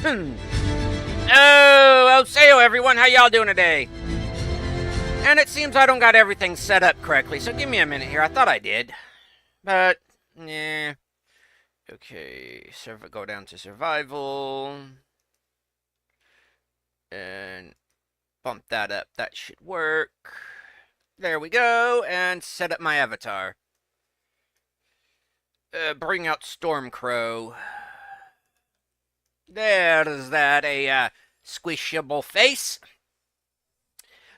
Oh, Sayo everyone, how y'all doing today? And it seems I don't got everything set up correctly, so give me a minute here. I thought I did. But, yeah. Okay, go down to survival. And bump that up. That should work. There we go. And set up my avatar. Bring out Stormcrow. There's that, a squishable face.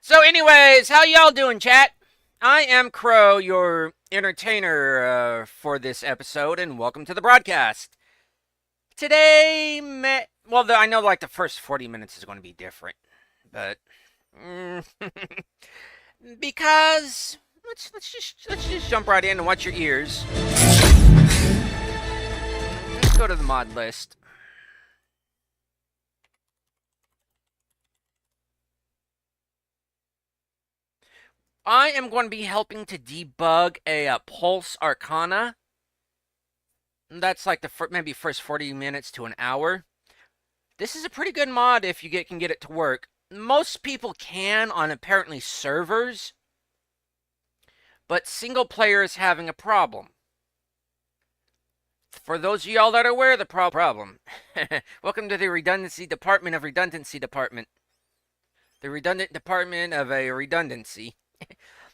So anyways, how y'all doing, chat? I am Crow, your entertainer for this episode, and welcome to the broadcast. Today, I know like the first 40 minutes is going to be different, but because let's just jump right in and watch your ears. Let's go to the mod list. I am going to be helping to debug a Pulse Arcana. That's like the maybe first 40 minutes to an hour. This is a pretty good mod if you can get it to work. Most people can on apparently servers, but single player is having a problem. For those of y'all that are aware of the problem, welcome to the Redundancy Department of Redundancy Department. The Redundant Department of a Redundancy.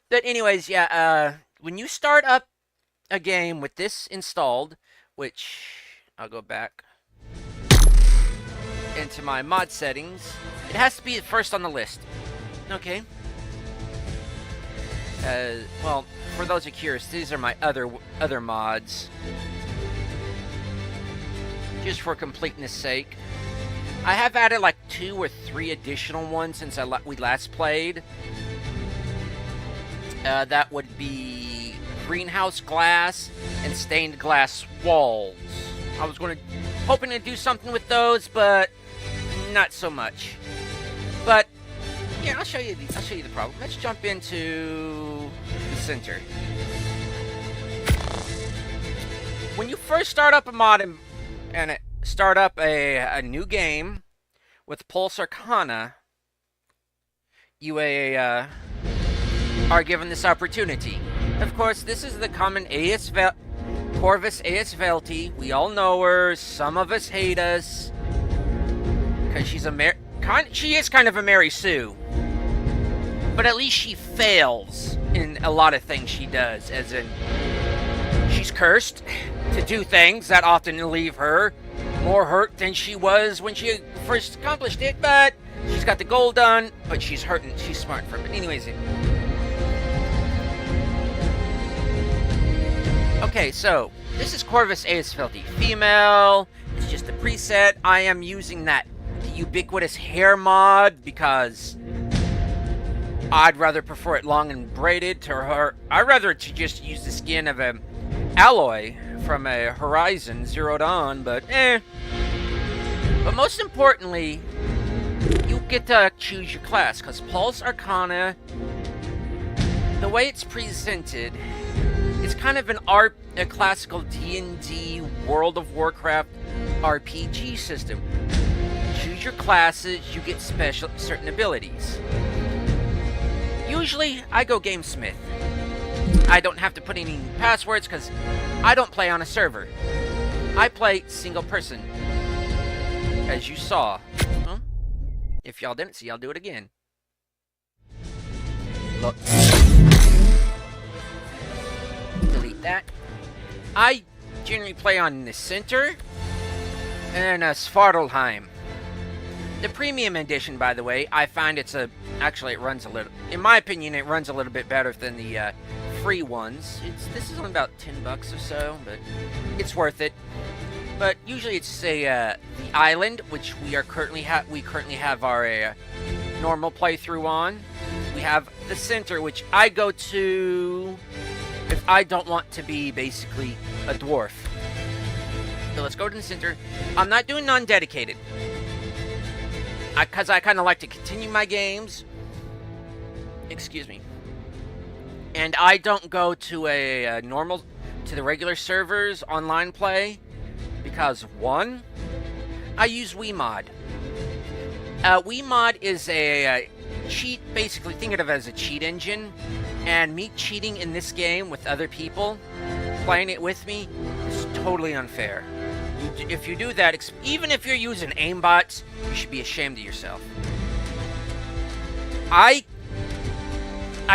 But anyways, yeah, when you start up a game with this installed, which I'll go back into my mod settings, it has to be first on the list. Okay. Well, for those who are curious, these are my other mods. Just for completeness sake. I have added like 2 or 3 additional ones since we last played. That would be greenhouse glass and stained glass walls. I was hoping to do something with those, but not so much. But yeah, I'll show you the problem. Let's jump into the center. When you first start up a mod and start up a new game with Pulse Arcana, you are given this opportunity. Of course, this is the common Corvus Velti. We all know her. Some of us hate us because she is kind of a Mary Sue. But at least she fails in a lot of things she does, as in she's cursed to do things that often leave her more hurt than she was when she first accomplished it. But she's got the goal done, but she's hurting. She's smart for it. But anyways. Okay, so this is Corvus Velti female. It's just a preset. I am using that ubiquitous hair mod because I'd rather prefer it long and braided to her. I'd rather to just use the skin of a alloy from a Horizon Zero Dawn, but But most importantly, you get to choose your class because Pulse Arcana, the way it's presented, it's kind of a classical D&D World of Warcraft RPG system. Choose your classes, you get certain abilities. Usually, I go Gamesmith. I don't have to put any passwords because I don't play on a server. I play single person. As you saw. Huh? If y'all didn't see, I'll do it again. Look. Delete that. I generally play on the center and Svartalheim. The premium edition, by the way, I find actually it runs a little, in my opinion, it runs a little bit better than the free ones. This is only about $10 or so, but it's worth it. But usually it's the island, which we currently have our normal playthrough on. We have the center, which I go to if I don't want to be basically a dwarf. So let's go to the center. I'm not doing non-dedicated. Because I kind of like to continue my games. Excuse me. And I don't go to to the regular servers online play. Because one, I use WeMod. WeMod is a cheat, basically think of it as a cheat engine, and me cheating in this game with other people, playing it with me, is totally unfair. If you do that, even if you're using aimbots, you should be ashamed of yourself. I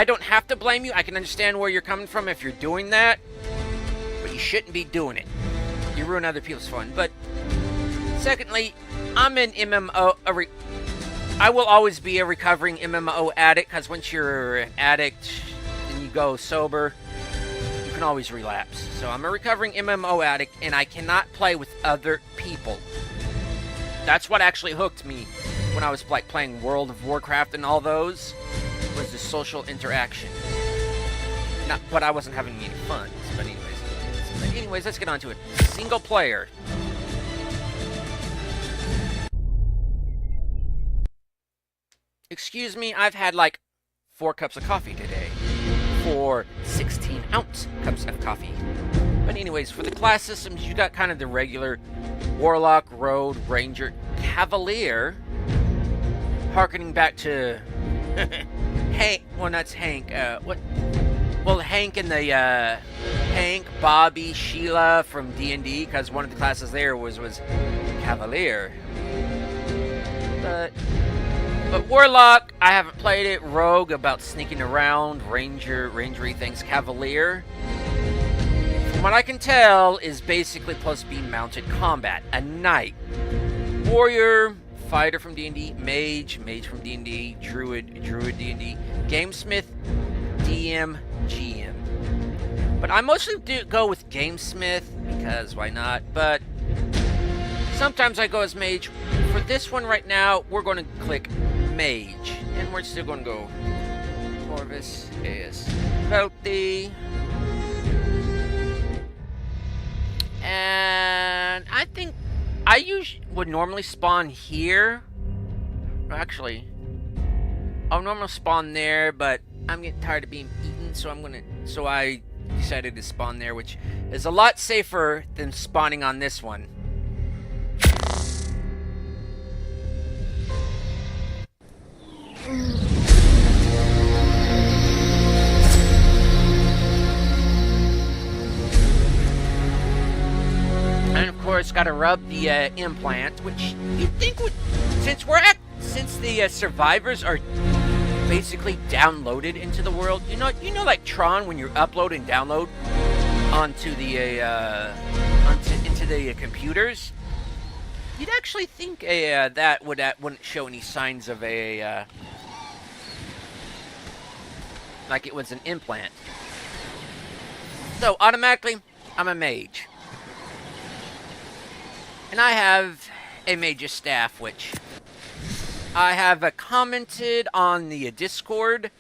don't have to blame you. I can understand where you're coming from if you're doing that, but you shouldn't be doing it. You ruin other people's fun. But secondly, I'm an MMO. I will always be a recovering MMO addict, because once you're an addict and you go sober, you can always relapse. So I'm a recovering MMO addict, and I cannot play with other people. That's what actually hooked me when I was like playing World of Warcraft and all those, was the social interaction. But I wasn't having any fun. But anyways, let's get on to it. Single player. Excuse me, I've had like 4 cups of coffee today. 4 16-ounce cups of coffee. But anyways, for the class systems, you got kind of the regular Warlock, Road, Ranger, Cavalier, harkening back to Hank. Well, that's Hank. Hank and the Hank, Bobby, Sheila from D&D, because one of the classes there was Cavalier. But Warlock, I haven't played it. Rogue, about sneaking around. Rangery things. Cavalier, from what I can tell, is basically supposed to be mounted combat. A knight. Warrior, fighter from D&D. Mage from D&D. Druid D&D. Gamesmith, DM, GM. But I mostly do go with Gamesmith, because why not? But sometimes I go as Mage. For this one right now, we're going to click Mage. And we're still going to go Corvus is Healthy. And I think I would normally spawn here. Actually, I'll normally spawn there, but I'm getting tired of being eaten, so I decided to spawn there, which is a lot safer than spawning on this one. And of course, gotta rub the implant, which you'd think would, since the survivors are basically downloaded into the world. You know, like Tron, when you upload and download onto the into the computers. You'd actually think that wouldn't show any signs of like it was an implant. So automatically, I'm a mage. And I have a mage's staff, which I have commented on the Discord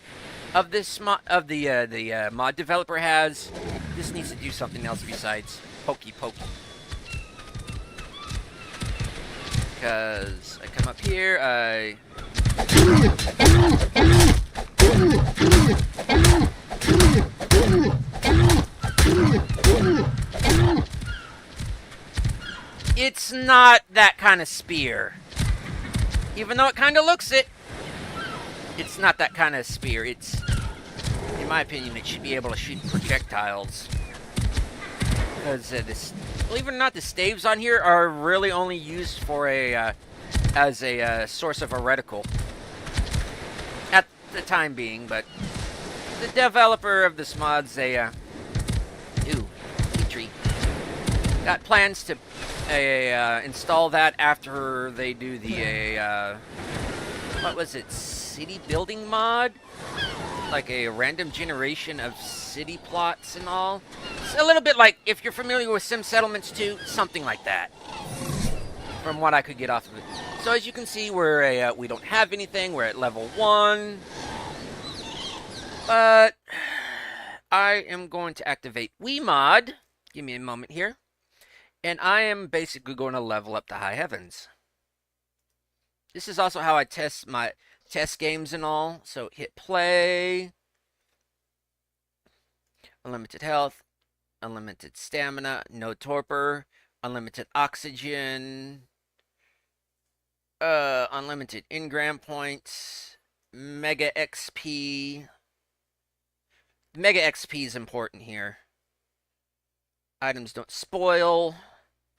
of this the mod developer has. This needs to do something else besides pokey. Because I come up here, it's not that kind of spear. Even though it kind of looks it, it's not that kind of spear. It's, in my opinion, it should be able to shoot projectiles. Because believe it or not, the staves on here are really only used for as a source of a reticle. At the time being, but the developer of this mod's got plans to install that after they do the what was it, city building mod, like a random generation of city plots and all. It's a little bit like, if you're familiar with Sim Settlements 2, something like that, from what I could get off of it. So as you can see, we don't have anything. We're at level 1, but I am going to activate WeMod. Give me a moment here. And I am basically going to level up the high heavens. This is also how I test my test games and all. So hit play. Unlimited health. Unlimited stamina. No torpor. Unlimited oxygen. Unlimited engram points, Mega XP. Mega XP is important here. Items don't spoil.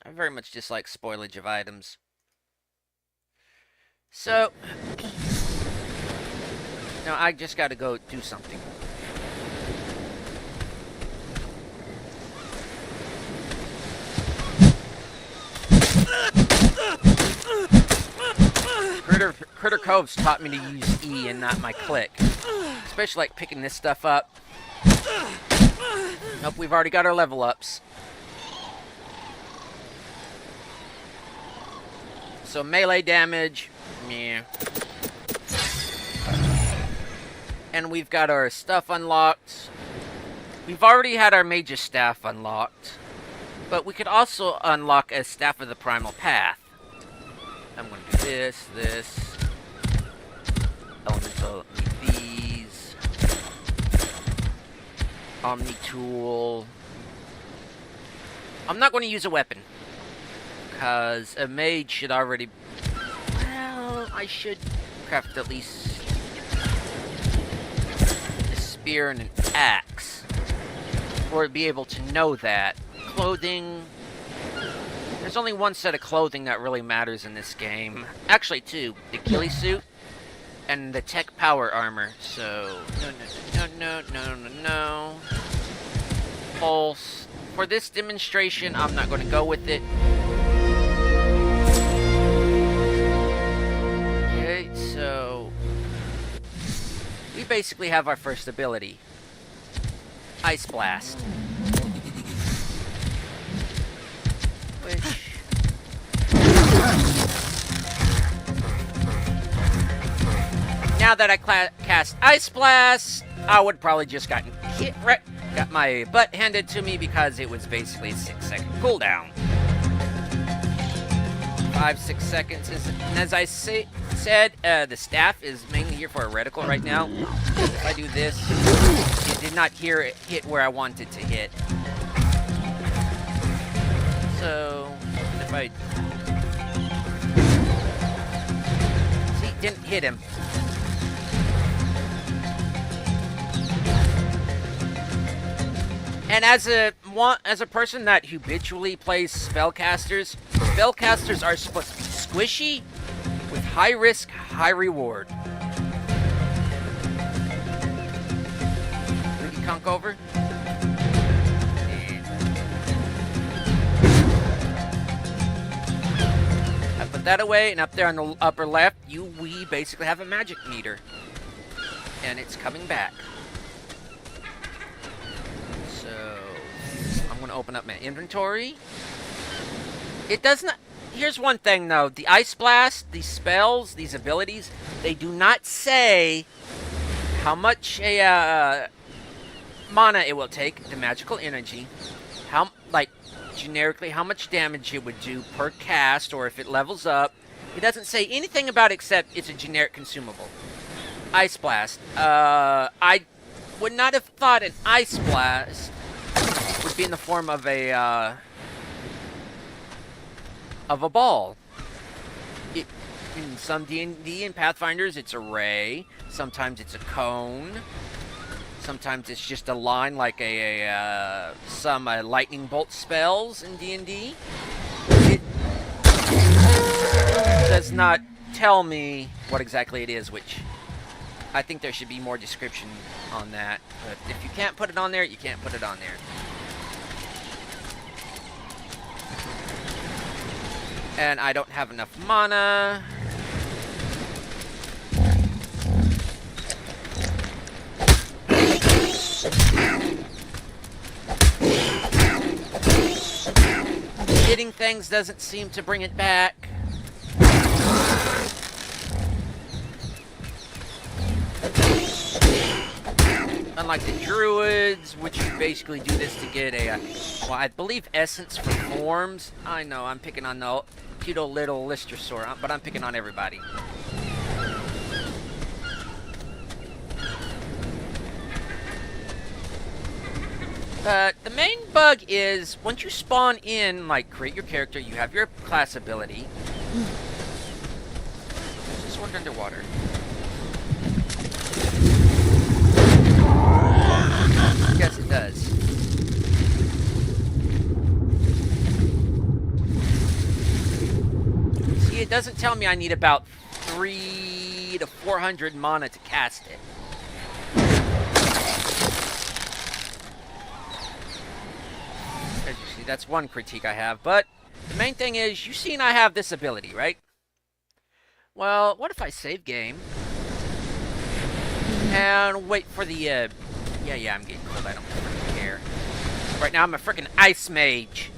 I very much dislike spoilage of items. So, now I just gotta go do something. Critter Cove's taught me to use E and not my click. Especially like picking this stuff up. Nope, we've already got our level ups. So melee damage, meh. And we've got our stuff unlocked. We've already had our Mage's Staff unlocked. But we could also unlock a Staff of the Primal Path. I'm going to do this. Elemental, these. Omni Tool. I'm not going to use a weapon. Because a mage should already... Well, I should craft at least a spear and an axe. Or be able to know that. Clothing... There's only one set of clothing that really matters in this game. Actually, two. The ghillie suit and the tech power armor. So, no. Pulse. For this demonstration, I'm not going to go with it. Okay, so... We basically have our first ability. Ice Blast. Which... Now that I cast Ice Blast, I would probably just got my butt handed to me because it was basically a 6-second cooldown. 5-6 seconds. And as I said, the staff is mainly here for a reticle right now. If I do this, it did not hit where I wanted to hit. So, if I... See, didn't hit him. And as a person that habitually plays spellcasters, spellcasters are supposed to be squishy, with high risk, high reward. Ruby Conk over. I put that away, and up there on the upper left, we basically have a magic meter. And it's coming back. I'm going to open up my inventory. It does not... Here's one thing, though. The Ice Blast, these spells, these abilities, they do not say how much mana it will take, the magical energy, generically, how much damage it would do per cast, or if it levels up. It doesn't say anything about it except it's a generic consumable. Ice Blast. I would not have thought an Ice Blast would be in the form of a ball. In some D&D and Pathfinders, it's a ray. Sometimes it's a cone. Sometimes it's just a line, like some lightning bolt spells in D&D. It does not tell me what exactly it is, which I think there should be more description on that. But if you can't put it on there, you can't put it on there. And I don't have enough mana. Hitting things doesn't seem to bring it back. Unlike the Druids, which you basically do this to get well, I believe essence for forms. I know, I'm picking on the cute old little Listersaur, but I'm picking on everybody. But the main bug is, once you spawn in, like, create your character, you have your class ability. work underwater? Yes, it does. See, it doesn't tell me I need about 300 to 400 mana to cast it. As you see, that's one critique I have, but the main thing is, you've seen I have this ability, right? Well, what if I save game and wait for the, yeah, I'm getting cold, I don't freaking care. Right now, I'm a freaking ice mage.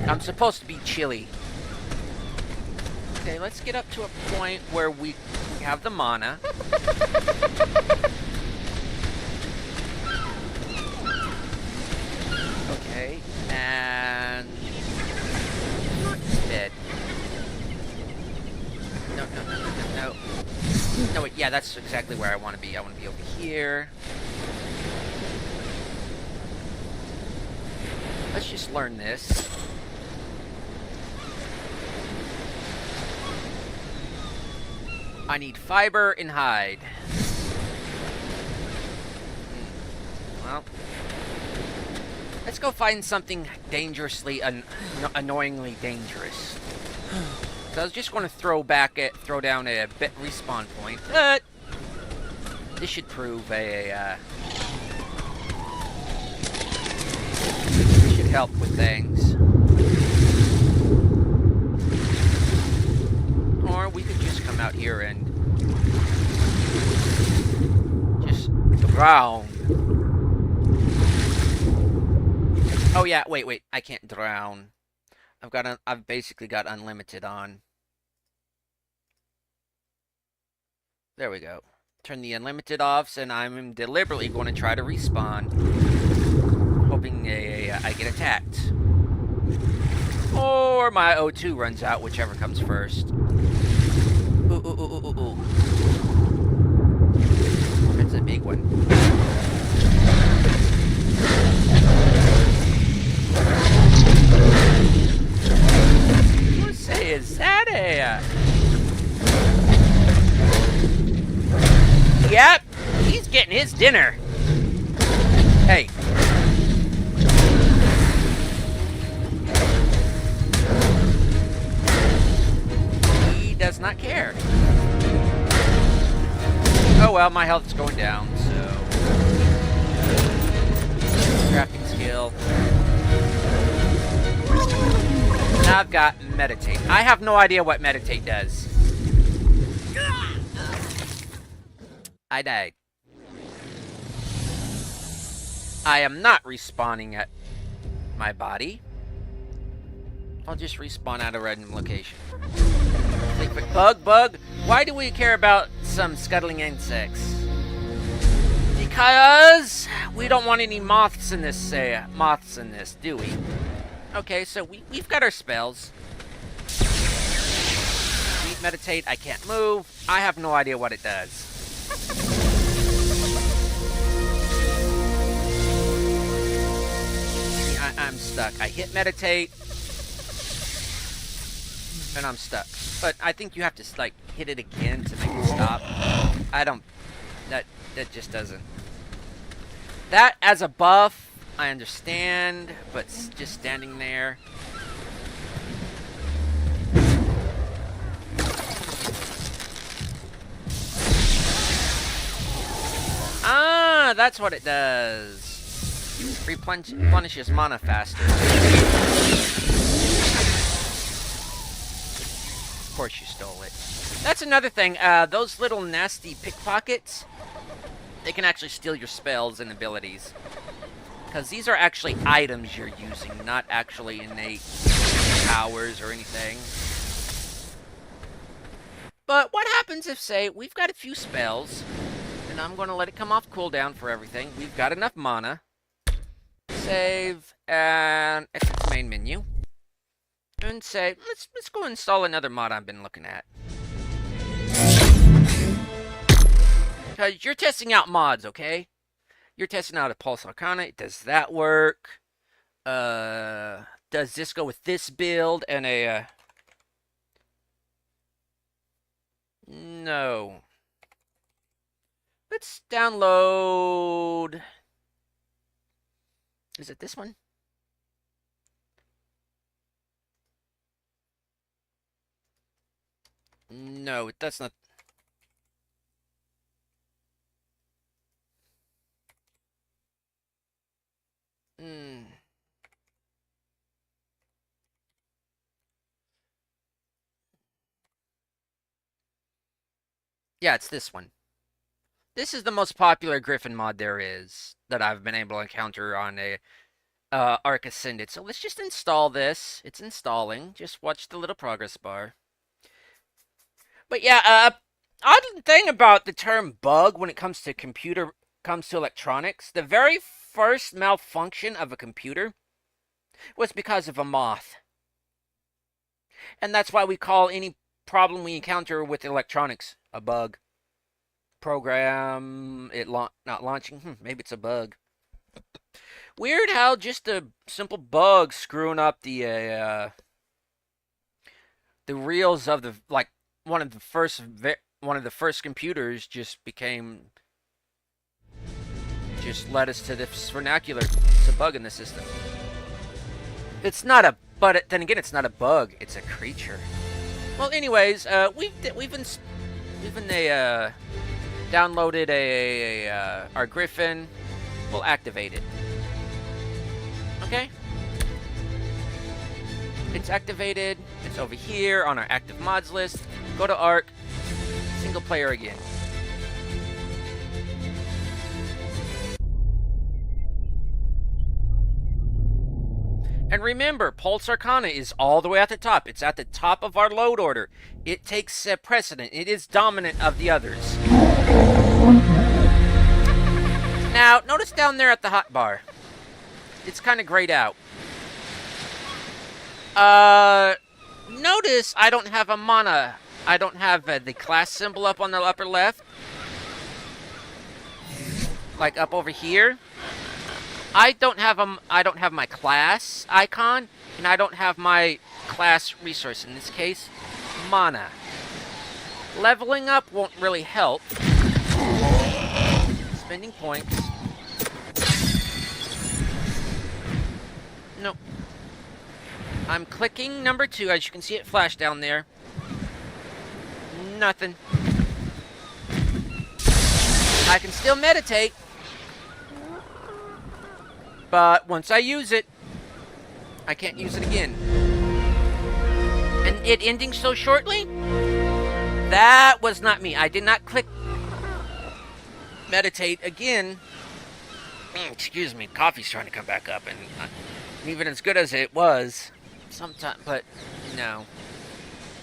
I'm supposed to be chilly. Okay, let's get up to a point where we have the mana. Okay, and... dead. No. No, wait, yeah, that's exactly where I want to be. I want to be over here. Let's just learn this. I need fiber and hide. Well, let's go find something dangerously, annoyingly dangerous. So I was just going to throw down a bit respawn point, but this should prove should help with things. Or we could just come out here and just drown. Oh yeah, wait, I can't drown. I've basically got unlimited on. There we go. Turn the unlimited off, and I'm deliberately going to try to respawn, hoping I get attacked. Or my O2 runs out, whichever comes first. Ooh. That's a big one. What say is that a... Yep, he's getting his dinner. Hey. He does not care. Oh well, my health's going down, so... Crafting skill. Now I've got meditate. I have no idea what meditate does. I died. I am not respawning at my body. I'll just respawn at a random location. Bug? Why do we care about some scuttling insects? Because we don't want any moths in this, do we? Okay, so we've got our spells. Meditate, I can't move. I have no idea what it does. I'm stuck. I hit meditate, and I'm stuck. But I think you have to, like, hit it again to make it stop. I don't... That just doesn't... That, as a buff, I understand, but just standing there... Ah, that's what it does. Replenishes mana faster. Of course you stole it. That's another thing. Those little nasty pickpockets, they can actually steal your spells and abilities. Because these are actually items you're using, not actually innate powers or anything. But what happens if, say, we've got a few spells, and I'm going to let it come off cooldown for everything. We've got enough mana. Save, and exit the main menu. And say, let's go install another mod I've been looking at. Because you're testing out mods, okay? You're testing out a Pulse Arcana. Does that work? Does does this go with this build and a... No. Let's download... Is it this one? No, that's not... Yeah, it's this one. This is the most popular Griffin mod there is that I've been able to encounter on a Arc Ascended. So let's just install this. It's installing. Just watch the little progress bar. But yeah, odd thing about the term bug when it comes to electronics, the very first malfunction of a computer was because of a moth. And that's why we call any problem we encounter with electronics a bug. Program, not launching, maybe it's a bug. Weird how just a simple bug screwing up the reels of the, like, one of the first computers just led us to this vernacular. It's a bug in the system. It's not a, but then again, it's not a bug. It's a creature. Well, anyways, we've downloaded our Griffin. We'll activate it. Okay. It's activated. It's over here on our active mods list. Go to Arc. Single player again. And remember, Pulse Arcana is all the way at the top. It's at the top of our load order. It takes precedent. It is dominant of the others. Now, notice down there at the hotbar. It's kind of grayed out. Notice I don't have a mana. I don't have the class symbol up on the upper left. Like up over here. I don't have my class icon, and I don't have my class resource, in this case, mana. Leveling up won't really help. Spending points. Nope. I'm clicking number 2, as you can see it flash down there. Nothing. I can still meditate. But once I use it, I can't use it again. And it ending so shortly? That was not me. I did not click meditate again. Excuse me, coffee's trying to come back up, and even as good as it was, sometimes, but no.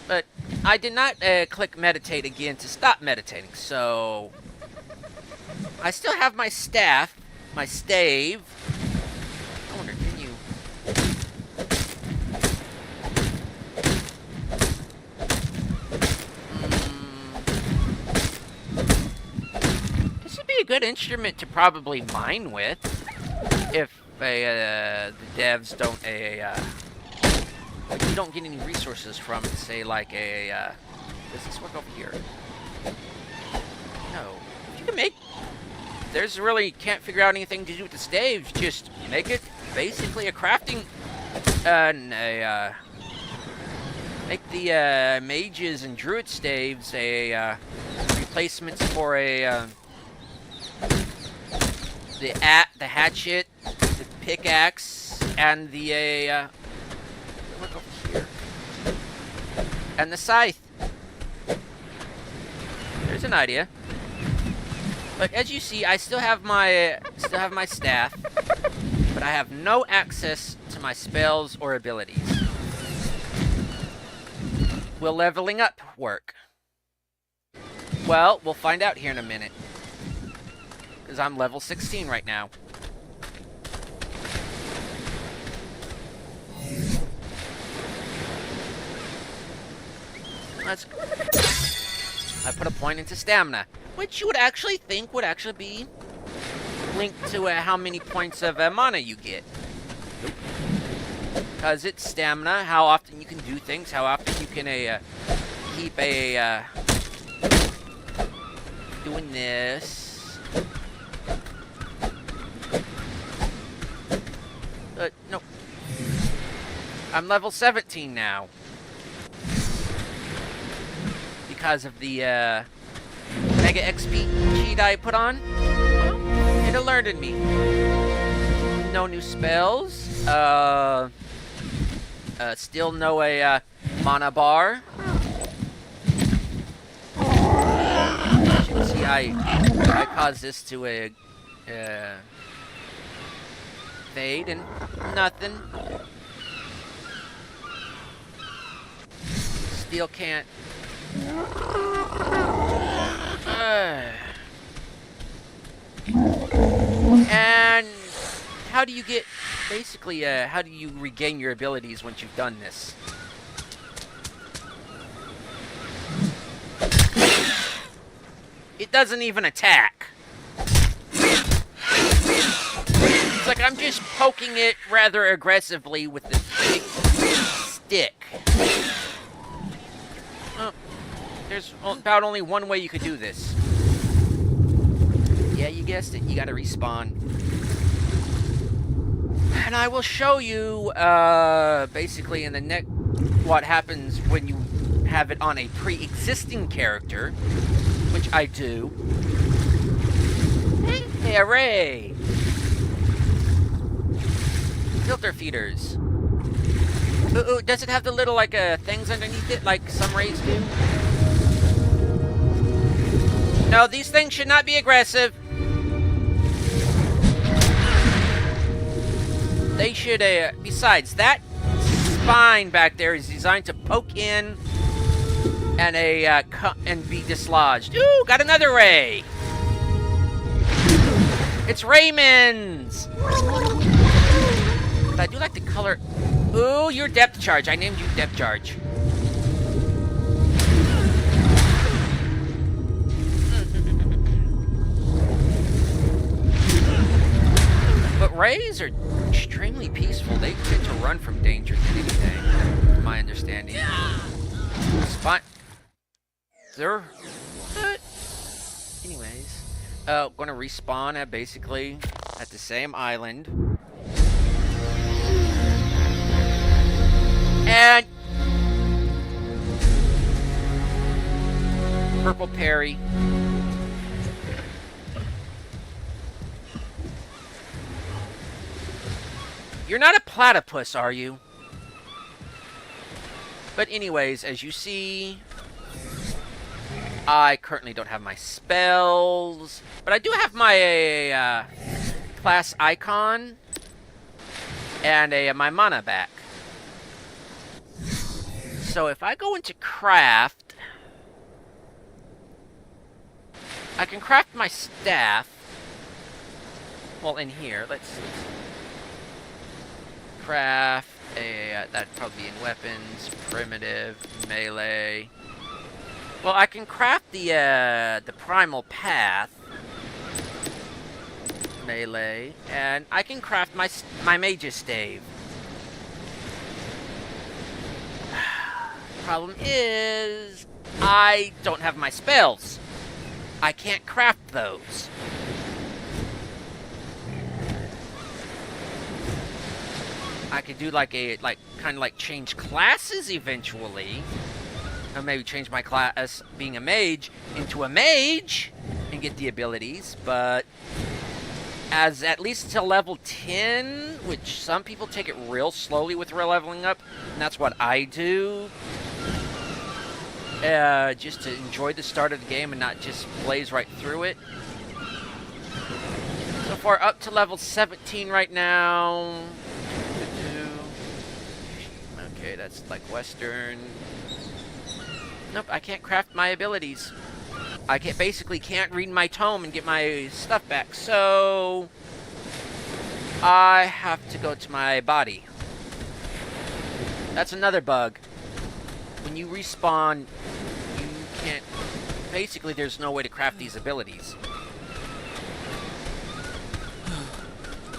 But I did not click meditate again to stop meditating, so I still have my staff, my stave. I wonder, can you... This would be a good instrument to probably mine with, if the devs don't you don't get any resources from, say, like does this work over here? No. You can make... There's really can't figure out anything to do with the staves. Just make it basically a crafting... make the mages and druid staves a replacements for a... the hatchet, the pickaxe, and the look over here, and the scythe. There's an idea. But as you see, I still have my staff, but I have no access to my spells or abilities. Will leveling up work? Well, we'll find out here in a minute. Because I'm level 16 right now. Let's go. I put a point into stamina, which you would actually think would actually be linked to how many points of mana you get. Nope. Because it's stamina, how often you can do things, how often you can keep doing this. No. I'm level 17 now. Because of the Mega XP cheat I put on. It alerted me. No new spells. Still no mana bar. As you can see, I caused this to fade and nothing. Still can't. And how do you get, basically, how do you regain your abilities once you've done this? It doesn't even attack. It's like I'm just poking it rather aggressively with this big stick. There's about only one way you could do this. Yeah, you guessed it. You gotta respawn. And I will show you, basically in the next, what happens when you have it on a pre-existing character, which I do. Hey, hooray! Filter feeders. Ooh, does it have the little, like, things underneath it, like some rays do? No, these things should not be aggressive. They should, besides, that spine back there is designed to poke in and and be dislodged. Ooh, got another ray. It's Raymond's. But I do like the color. Ooh, you're depth charge. I named you depth charge. But rays are extremely peaceful. They tend to run from danger than anything, from my understanding. Spot. Sir. Anyways, gonna respawn basically at the same island. And purple Perry. You're not a platypus, are you? But anyways, as you see, I currently don't have my spells, but I do have my class icon and my mana back. So if I go into craft, I can craft my staff. Well, in here, let's craft that'd probably be in weapons, primitive, melee. Well, I can craft the primal path, melee, and I can craft my mage's stave. Problem is, I don't have my spells. I can't craft those. I could do kind of like change classes eventually. Or maybe change my class, being a mage, into a mage and get the abilities, but as at least until level 10, which some people take it real slowly with leveling up, and that's what I do. Just to enjoy the start of the game and not just blaze right through it. So far, up to level 17 right now. Okay, that's like Western. Nope, I can't craft my abilities. I basically can't read my tome and get my stuff back, so I have to go to my body. That's another bug. When you respawn, you can't... Basically, there's no way to craft these abilities.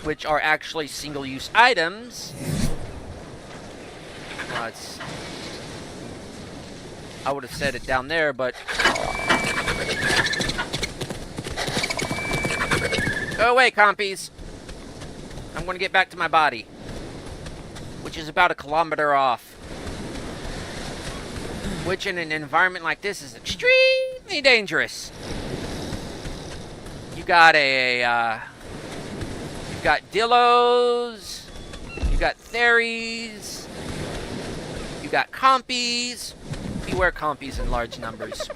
Which are actually single-use items. it's... I would have said it down there, but... Go away, compies. I'm going to get back to my body, which is about 1 kilometer off. Which, in an environment like this, is extremely dangerous. You got you've got Dillos, you got Theries, you got Compies. Beware Compies in large numbers.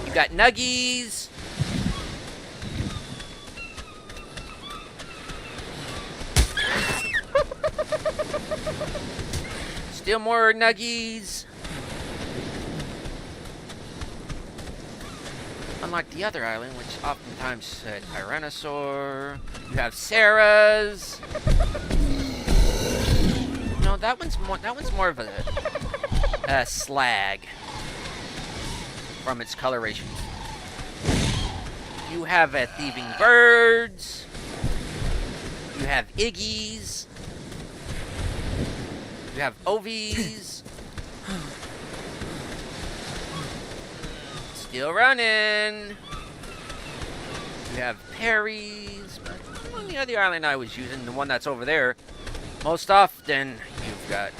You got Nuggies. Still more Nuggies. Unlike the other island, which oftentimes said Tyrannosaur, you have Sarahs. No, that one's more of a slag from its coloration. You have thieving birds. You have Iggies. You have Ovies. Still running. You have Perrys. On the other island I was using, the one that's over there, most often you've got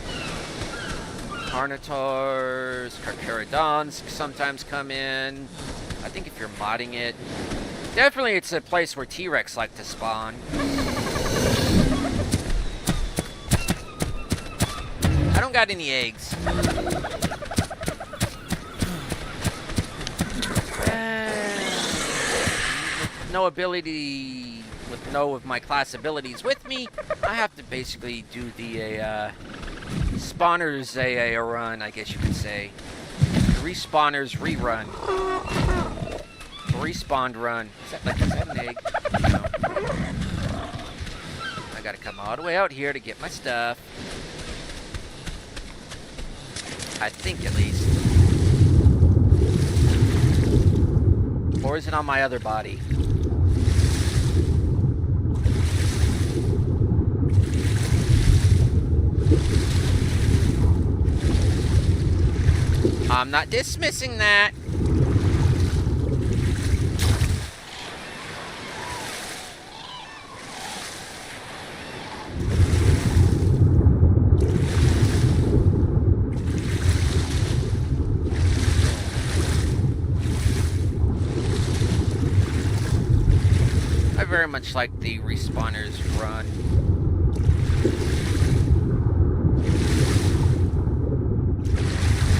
Carnotaurs, Carcharodons sometimes come in. I think if you're modding it, definitely it's a place where T-Rex like to spawn. I don't got any eggs. No ability, with no of my class abilities with me, I have to basically do the spawners a run, I guess you could say. The respawners rerun. Respawned run. Is that an egg? No. I gotta come all the way out here to get my stuff. I think, at least. Or is it on my other body? I'm not dismissing that. I very much like the respawners run.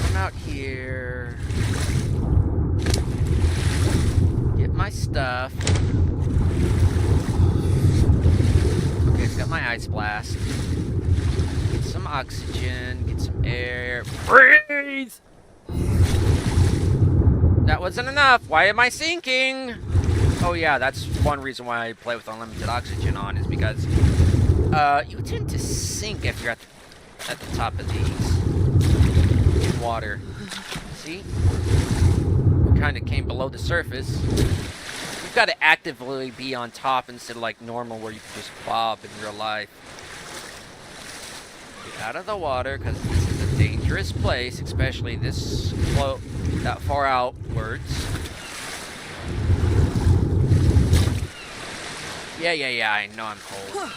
Come out here. Get my stuff. Okay, it's got my ice blast. Get some oxygen. Get some air. Breathe! That wasn't enough. Why am I sinking? Oh yeah, that's one reason why I play with unlimited oxygen on, is because you tend to sink if you're at the top of these in water. See? We kind of came below the surface. You've got to actively be on top instead of like normal where you can just bob in real life. Get out of the water, because this is a dangerous place, especially this that far outwards. Yeah, I know I'm cold.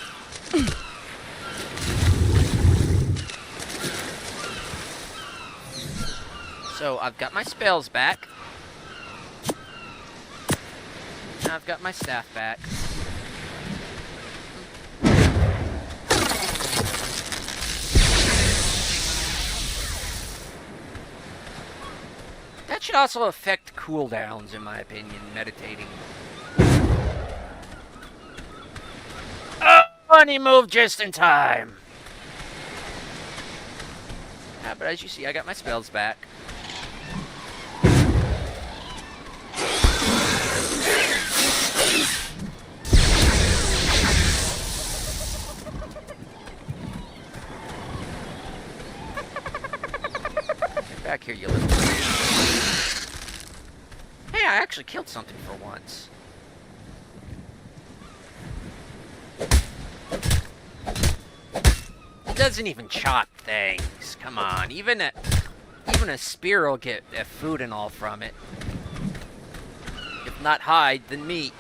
So, I've got my spells back. Now I've got my staff back. That should also affect cooldowns, in my opinion, meditating. And he moved just in time. Yeah, but as you see, I got my spells back. Get back here, you little... Hey, I actually killed something for once. doesn't even chop things. Come on, even a spear will get food and all from it. If not hide, then meat.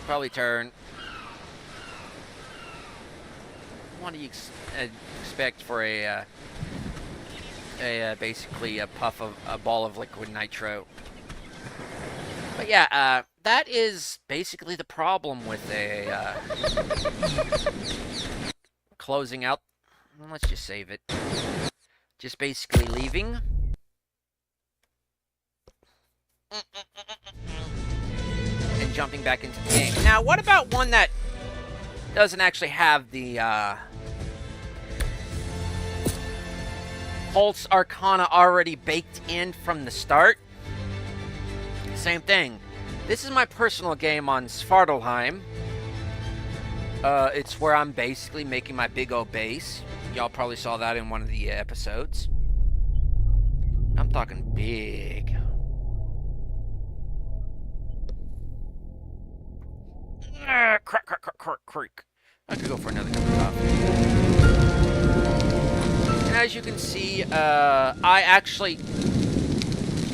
Probably turn. What do you expect for basically a ball of liquid nitro? But yeah, that is basically the problem with closing out. Let's just save it. Just basically leaving. And jumping back into the game. Now, what about one that doesn't actually have the Pulse Arcana already baked in from the start? Same thing. This is my personal game on Svartalheim. It's where I'm basically making my big old base. Y'all probably saw that in one of the episodes. I'm talking big. Creak. I could go for another cup of coffee. And as you can see, I actually...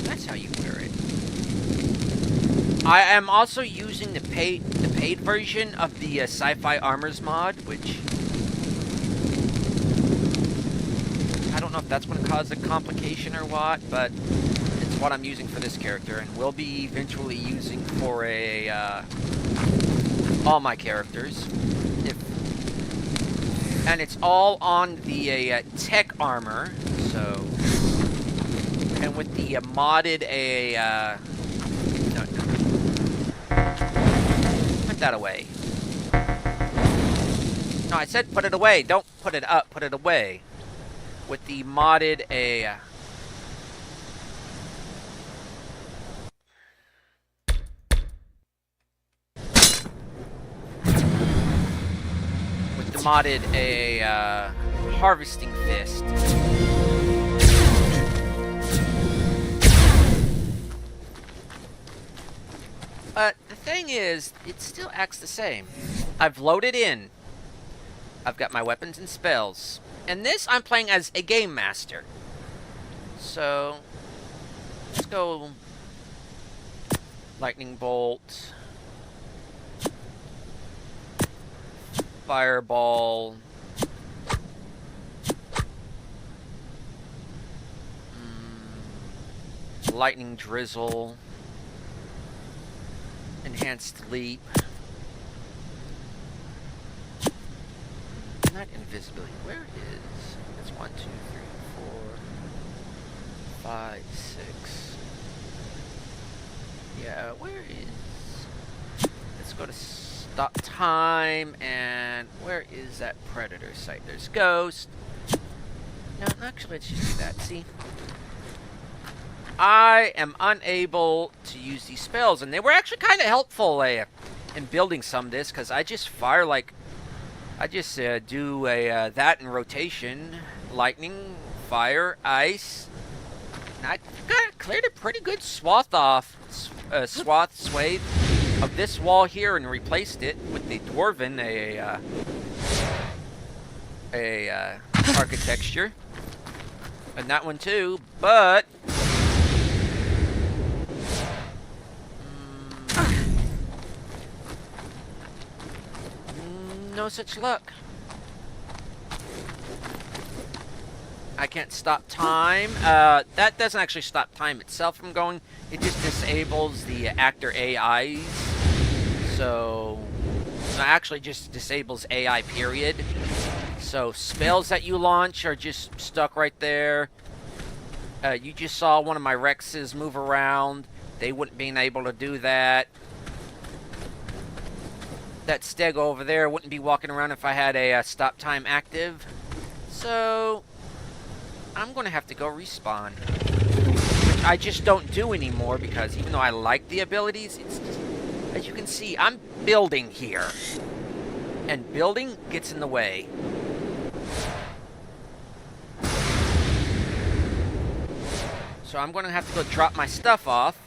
That's how you wear it. I am also using the paid version of the Sci-Fi Armors mod, which... I don't know if that's going to cause a complication or what, but it's what I'm using for this character, and will be eventually using for all my characters. And it's all on the tech armor, so... And with the modded No. Put that away. No, I said put it away. Don't put it up. Put it away. With the modded harvesting fist. But the thing is, it still acts the same. I've loaded in. I've got my weapons and spells. And this, I'm playing as a game master. So, let's go lightning bolt, fireball, lightning drizzle, enhanced leap. Not invisibility. Where is? That's 1, 2, 3, 4, 5, 6. Yeah, where is? Let's go to stop time, and where is that predator site? There's ghost. No, actually, let's just do that. See, I am unable to use these spells, and they were actually kind of helpful in building some of this, because I just fire like. I just do that in rotation, lightning, fire, ice, and I cleared a pretty good swathe of this wall here and replaced it with the dwarven architecture, and that one too. But no such luck. I can't stop time. That doesn't actually stop time itself from going. It just disables the actor AIs. So, no, actually just disables AI, period. So, spells that you launch are just stuck right there. You just saw one of my Rexes move around. They wouldn't be able to do that. That Stego over there wouldn't be walking around if I had a stop time active. So, I'm going to have to go respawn. Which I just don't do anymore because even though I like the abilities, it's just, as you can see, I'm building here. And building gets in the way. So I'm going to have to go drop my stuff off.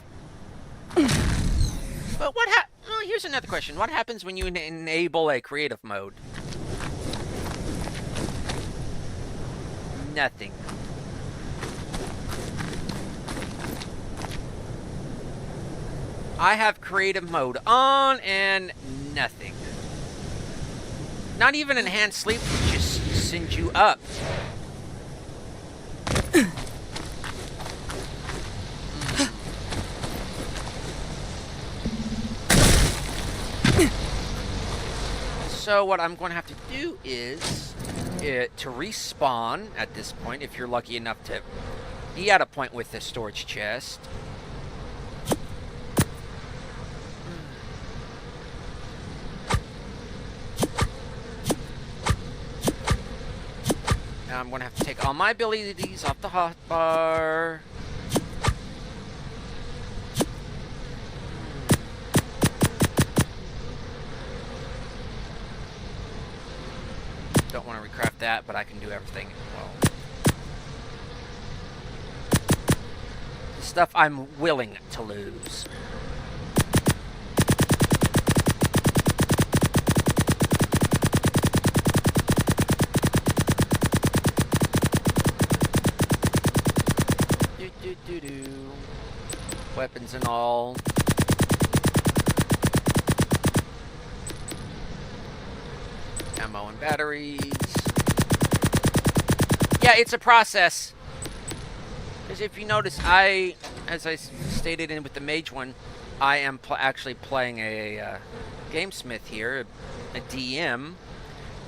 But what here's another question. What happens when you enable a creative mode? nothing. I have creative mode on and nothing. Not even enhanced sleep would just send you up. So what I'm going to have to do is to respawn at this point, if you're lucky enough to be at a point with the storage chest. Now I'm going to have to take all my abilities off the hotbar. Don't want to recraft that, but I can do everything well. The stuff I'm willing to lose. Weapons and all. Ammo and batteries. Yeah, it's a process. Because if you notice, as I stated in with the mage one, I am actually playing a gamesmith here, a DM.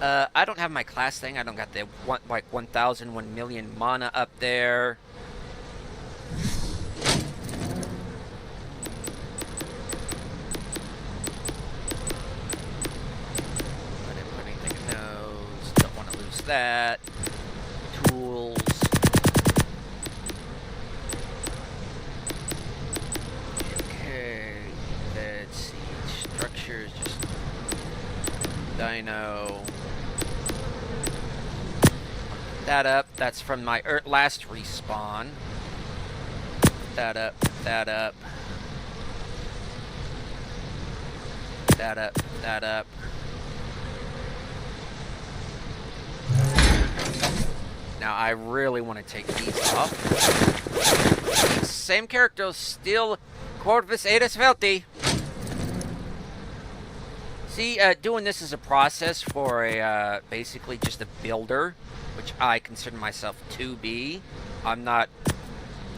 I don't have my class thing. I don't got the 1,000, 1 million mana up there. That tools. Okay, let's see. Structures, just dino. That up. That's from my last respawn. That up. That up. That up. That up. Now, I really want to take these off. Same character, still Corvus Aedes Felti. See, doing this is a process for a, basically just a builder, which I consider myself to be. I'm not...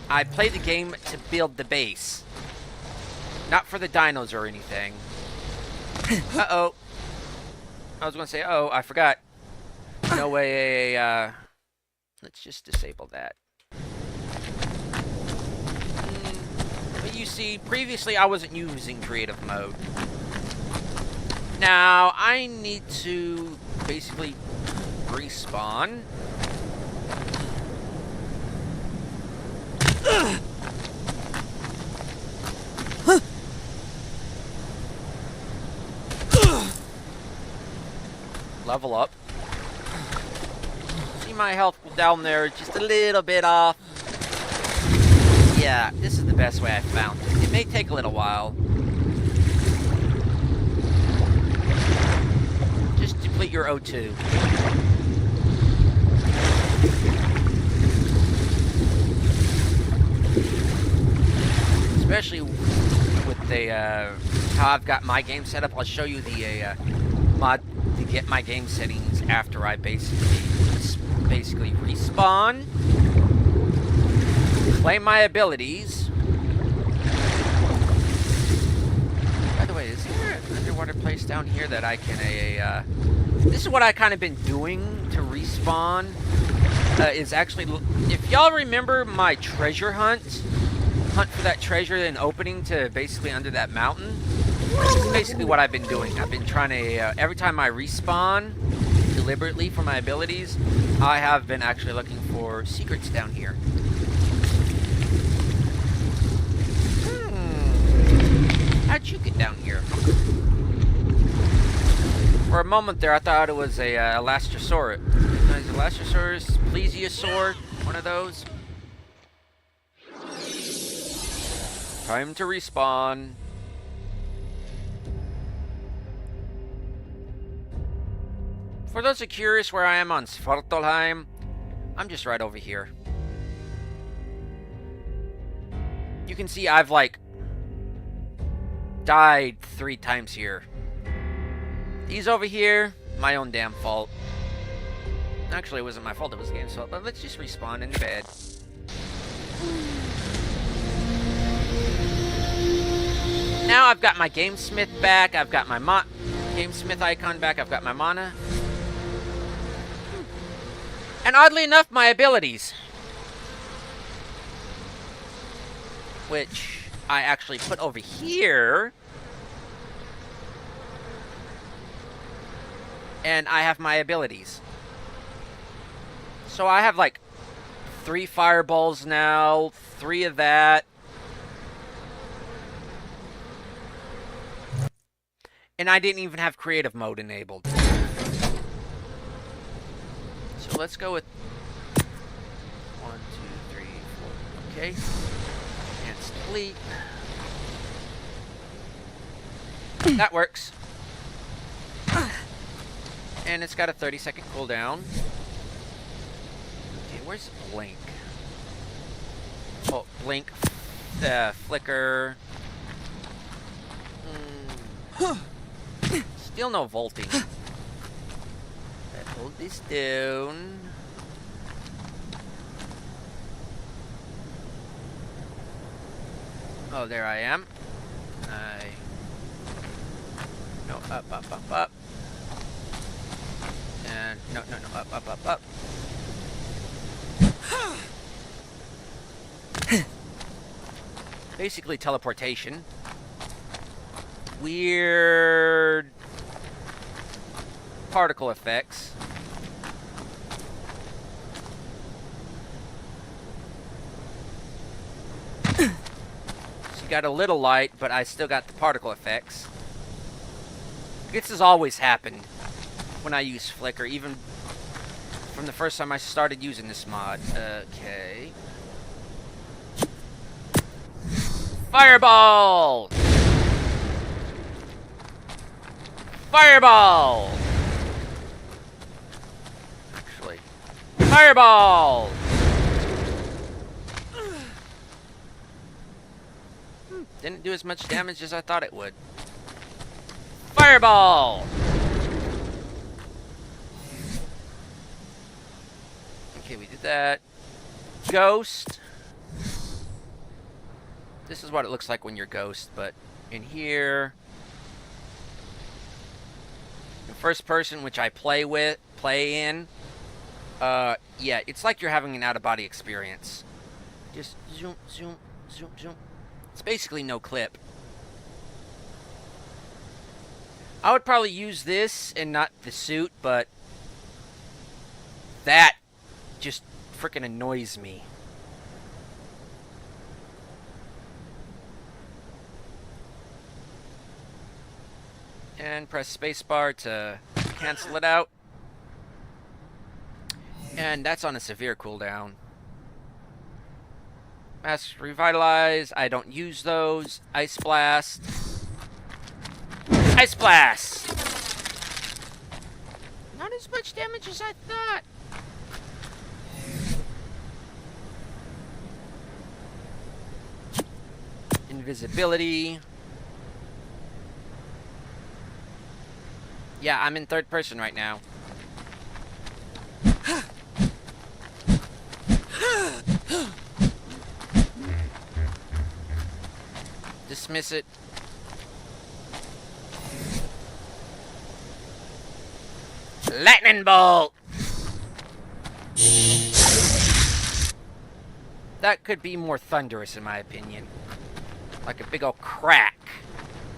I play the game to build the base. Not for the dinos or anything. Uh-oh. I was going to say, oh, I forgot. No way, let's just disable that. But you see, previously I wasn't using creative mode. Now, I need to basically respawn. Level up. My health down there just a little bit off. Yeah, this is the best way I found it. It may take a little while. Just deplete your O2. Especially with the how I've got my game set up. I'll show you the mod to get my game settings after I basically respawn, claim my abilities. By the way, is there an underwater place down here that I can this is what I kind of been doing to respawn, is actually, if y'all remember my treasure hunt for that treasure and opening to basically under that mountain, this is basically what I've been doing. I've been trying to, every time I respawn deliberately for my abilities, I have been actually looking for secrets down here. How'd you get down here? For a moment there, I thought it was a Elastrosaurus. Is it Elastrosaurus? Plesiosaur? One of those? Time to respawn. For those who are curious where I am on Svartalheim, I'm just right over here. You can see I've, like, died 3 times here. These over here, my own damn fault. Actually, it wasn't my fault, it was the game's fault. But let's just respawn in bed. Now I've got my Gamesmith back. I've got my Gamesmith icon back. I've got my mana. And oddly enough, my abilities. Which I actually put over here. And I have my abilities. So I have like 3 fireballs now, 3 of that. And I didn't even have creative mode enabled. So let's go with 1, 2, 3, 4. Okay. And sleep. That works. And it's got a 30-second cooldown. Okay, where's Blink? Oh, Blink, Flicker. Still no vaulting. Let's hold this down. Oh, there I am. No, up. And no, up. Basically teleportation. Weird particle effects. So you got a little light, but I still got the particle effects. This has always happened when I use Flicker, even from the first time I started using this mod. Okay. Fireball! Fireball! Actually, Fireball! Didn't do as much damage as I thought it would. Fireball! Okay, we did that. Ghost. This is what it looks like when you're Ghost, but in here, in first person, which I play in, yeah, it's like you're having an out-of-body experience. Just zoom, zoom, zoom, zoom. It's basically no clip. I would probably use this and not the suit, but that just freaking annoys me. And press spacebar to cancel it out. And that's on a severe cooldown. Mask Revitalize, I don't use those. Ice Blast. Ice Blast! Not as much damage as I thought. Invisibility. Yeah, I'm in third person right now. Dismiss it. Lightning Bolt! That could be more thunderous in my opinion. Like a big old crack.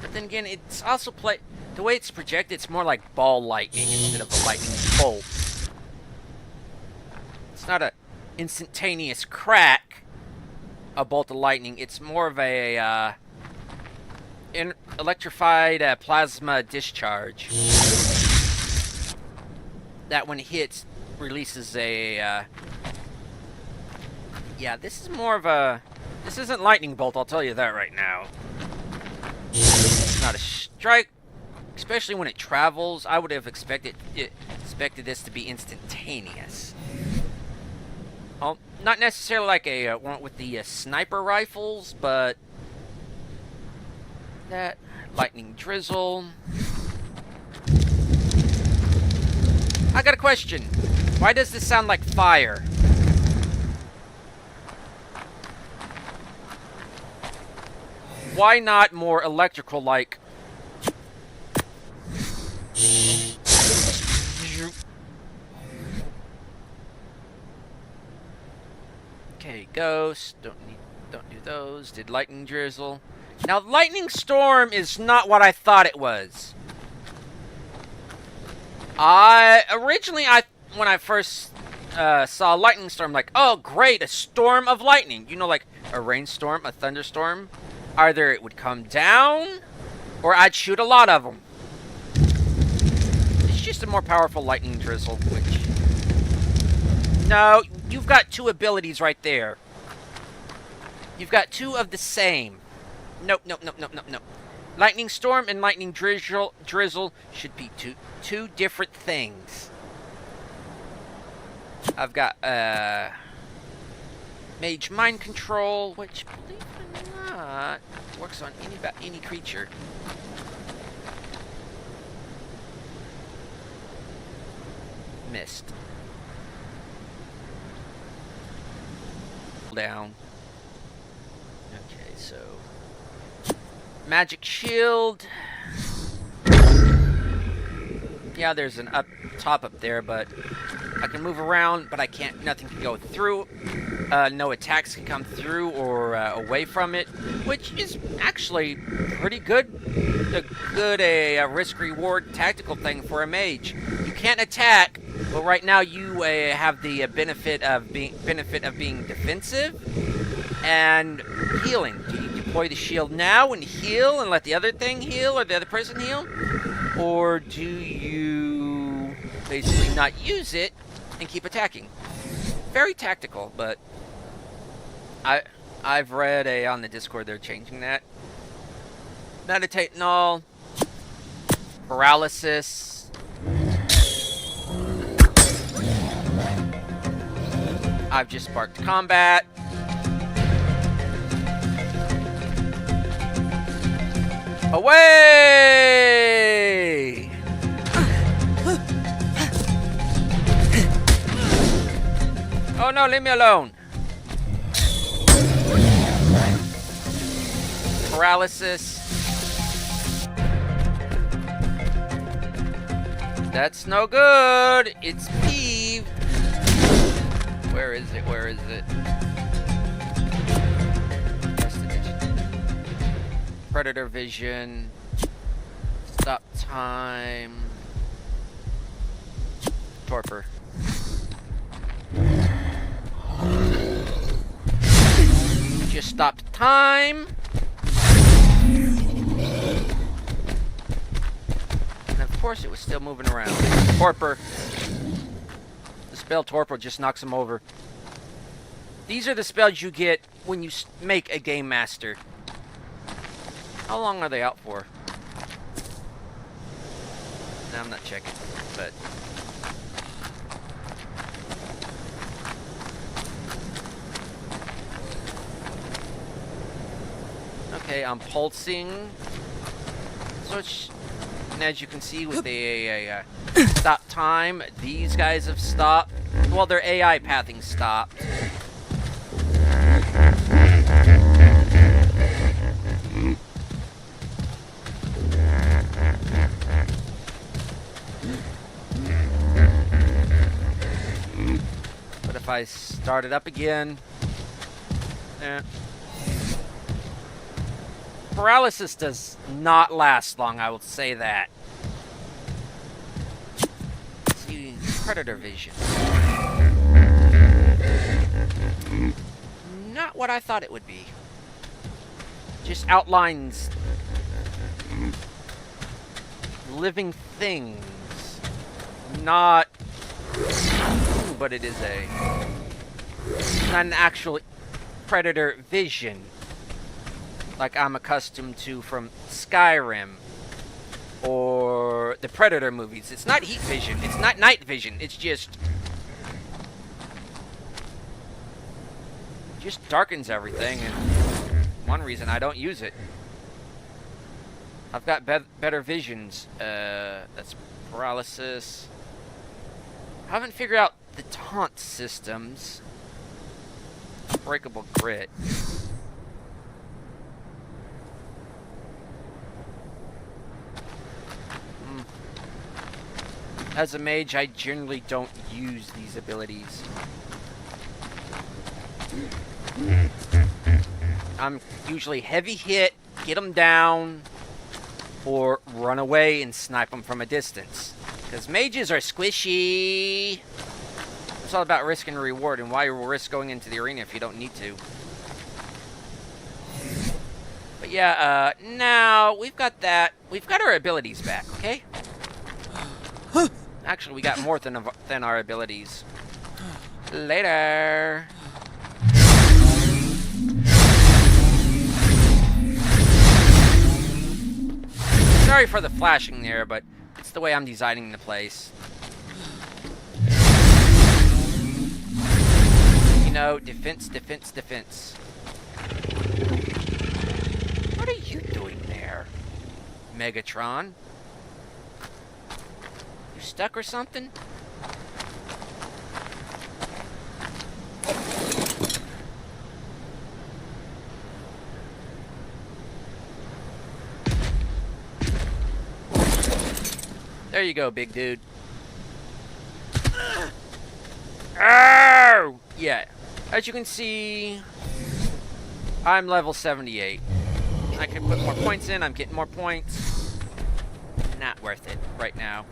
But then again, it's also the way it's projected, it's more like ball lightning instead of a lightning bolt. It's not a instantaneous crack, a bolt of lightning. It's more of a electrified plasma discharge that when it hits releases a yeah, this is more of a, this isn't lightning bolt, I'll tell you that right now. It's not a strike, especially when it travels. I would have expected this to be instantaneous. Not necessarily like a one with the sniper rifles, but that lightning drizzle. I got a question. Why does this sound like fire? Why not more electrical like? Okay, ghost. Don't do those. Did lightning drizzle. Now, lightning storm is not what I thought it was. Originally, when I first saw lightning storm, like, oh great, a storm of lightning. You know, like a rainstorm, a thunderstorm. Either it would come down, or I'd shoot a lot of them. It's just a more powerful lightning drizzle, which... No, you've got two abilities right there. You've got two of the same. Nope. Lightning storm and lightning drizzle should be two different things. I've got mage mind control, which, believe it or not, works on any creature. Missed. Down. Okay, so magic shield. Yeah, there's an up top up there, but I can move around, but I can't. Nothing can go through. No attacks can come through or away from it, which is actually pretty good. A good risk-reward tactical thing for a mage. You can't attack. Well, right now you have the benefit of being defensive and healing. Do you deploy the shield now and heal and let the other thing heal or the other person heal, or do you basically not use it and keep attacking? Very tactical, but I've read on the Discord they're changing that. Meditate and all. Paralysis. I've just sparked combat. Away! Oh no, leave me alone. Paralysis. That's no good. It's peeved. Where is it? Where is it? Predator vision. Stop time. Torpor. Just stopped time. And of course it was still moving around. Torpor. The spell Torpor just knocks him over. These are the spells you get when you make a Game Master. How long are they out for? No, I'm not checking, but... Okay, I'm pulsing. So it's... And as you can see with the stop time, these guys have stopped. Well, their AI pathing stopped. But if I start it up again... Paralysis does not last long, I will say that. See, Predator vision. Not what I thought it would be. Just outlines living things. Not... But it is not an actual Predator vision. Like I'm accustomed to from Skyrim or the Predator movies. It's not heat vision. It's not night vision. It's just just darkens everything, and one reason I don't use it. I've got better visions. That's paralysis. I haven't figured out the taunt systems. Breakable grit. As a mage, I generally don't use these abilities. I'm usually heavy hit, get them down, or run away and snipe them from a distance. Because mages are squishy. It's all about risk and reward, and why risk going into the arena if you don't need to. But yeah, now we've got that. We've got our abilities back, okay? Actually, we got more than our abilities. Later. Sorry for the flashing there, but it's the way I'm designing the place. You know, defense, defense, defense. What are you doing there, Megatron? You stuck or something? There you go, big dude. Oh! Yeah. As you can see, I'm level 78. I can put more points in. I'm getting more points. Not worth it right now.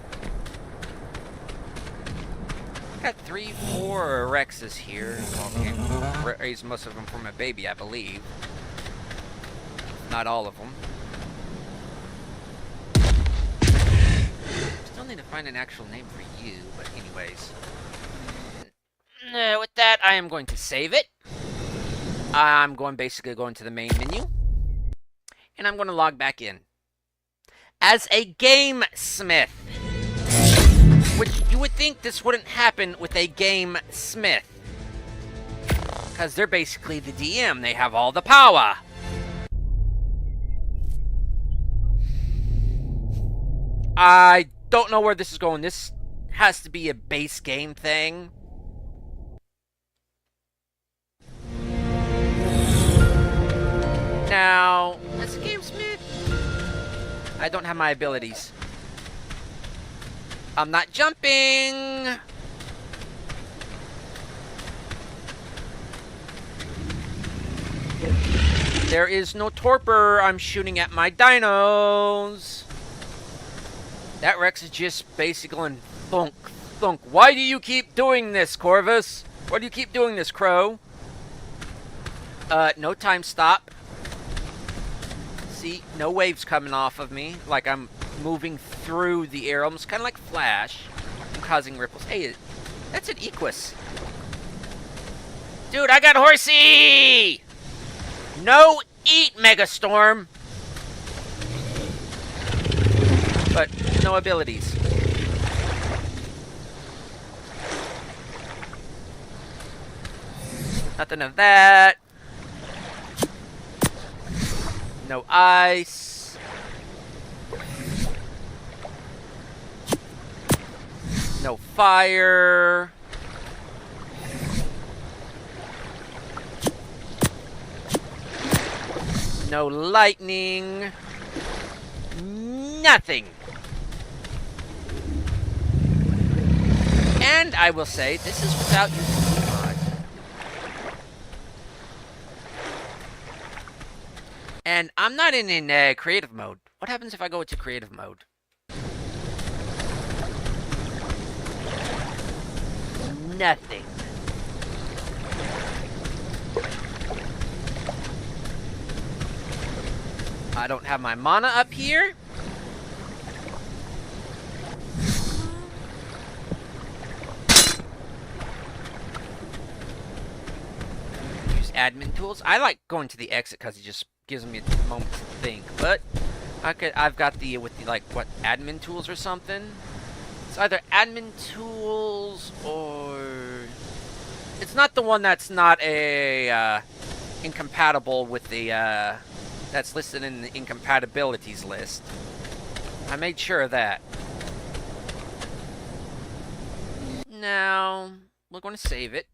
Got 3, 4 Rexes here. Well, can't raise most of them from a baby, I believe. Not all of them. Still need to find an actual name for you, but anyways. With that, I am going to save it. I'm basically going to the main menu. And I'm going to log back in. As a gamesmith. Which you would think this wouldn't happen with a gamesmith. Because they're basically the DM. They have all the power. I don't know where this is going. This has to be a base game thing. Now, as a gamesmith, I don't have my abilities. I'm not jumping. There is no torpor. I'm shooting at my dinos. That Rex is just basically going thunk, thunk. Why do you keep doing this, Corvus? Why do you keep doing this, Crow? No time stop. See, no waves coming off of me. Like I'm moving through the air, almost kind of like Flash. I'm causing ripples. Hey, that's an Equus. Dude, I got horsey! No eat, Megastorm! But no abilities. Nothing of that. No ice. No fire. No lightning. Nothing. And I will say, this is without using mod. And I'm not in creative mode. What happens if I go into creative mode? Nothing. I don't have my mana up here. Use admin tools. I like going to the exit because it just gives me a moment to think. But I've got the with the like what admin tools or something. It's either admin tools or It's not the one that's not a incompatible with the that's listed in the incompatibilities list. I made sure of that. Now we're going to save it.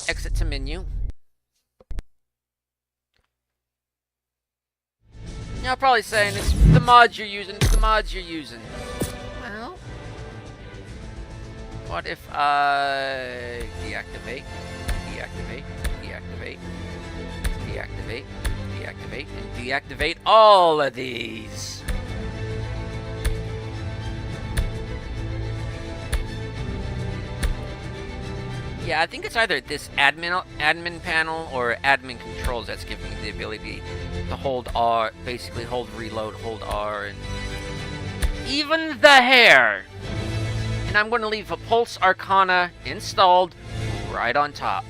Exit to menu. You're probably saying it's the mods you're using. It's the mods you're using. Well, what if I deactivate, deactivate, deactivate, deactivate, deactivate, and deactivate all of these? Yeah, I think it's either this admin panel or admin controls that's giving me the ability to hold R, basically hold reload, hold R, and even the hair. And I'm going to leave a Pulse Arcana installed right on top.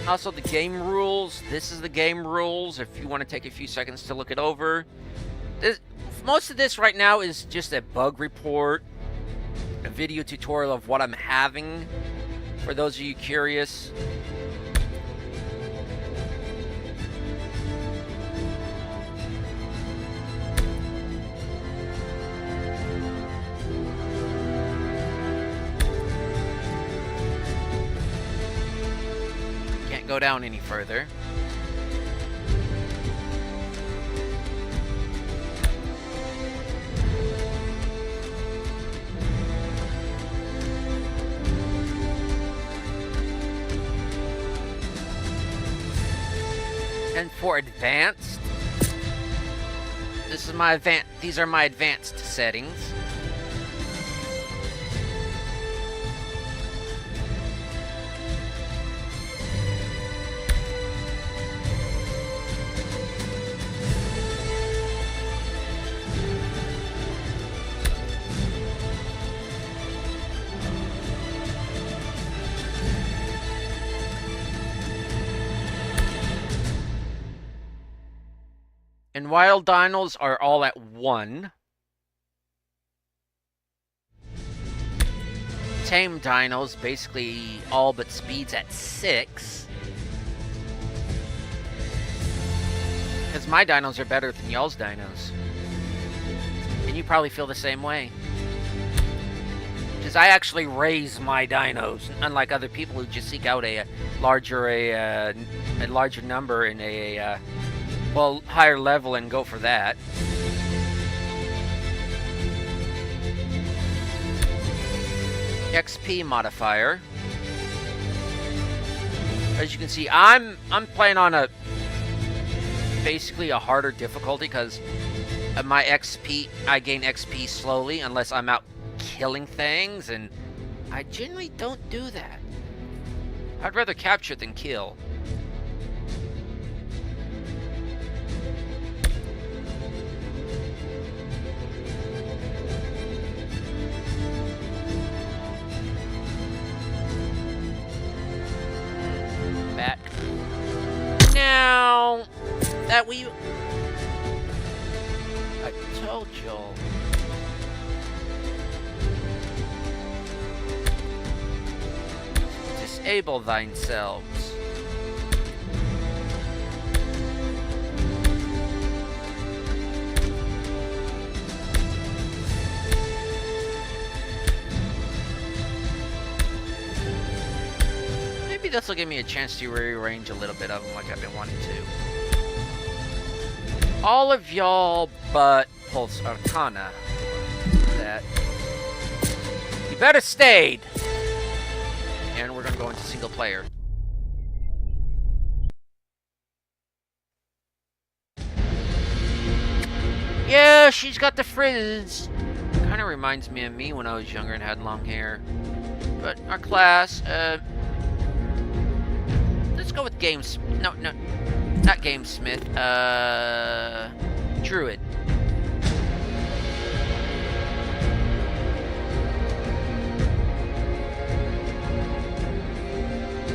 Also, the game rules. This is the game rules if you want to take a few seconds to look it over. Most of this right now is just a bug report, a video tutorial of what I'm having, for those of you curious. Can't go down any further. And for advanced, these are my advanced settings. And wild dinos are all at 1. Tame dinos, basically all but speeds at 6. Because my dinos are better than y'all's dinos. And you probably feel the same way. Because I actually raise my dinos, unlike other people who just seek out a larger number and a well, higher level and go for that. XP modifier. As you can see, I'm playing on basically a harder difficulty because my XP, I gain XP slowly unless I'm out killing things, and I generally don't do that. I'd rather capture than kill. Back. Now that I told y'all. Disable thine selves. Maybe this will give me a chance to rearrange a little bit of them like I've been wanting to. All of y'all but Pulse Arcana. That. You better stayed! And we're gonna go into single player. Yeah, she's got the frizz. Kind of reminds me of me when I was younger and had long hair. But our class, let's go with Games. No, not Gamesmith. Druid.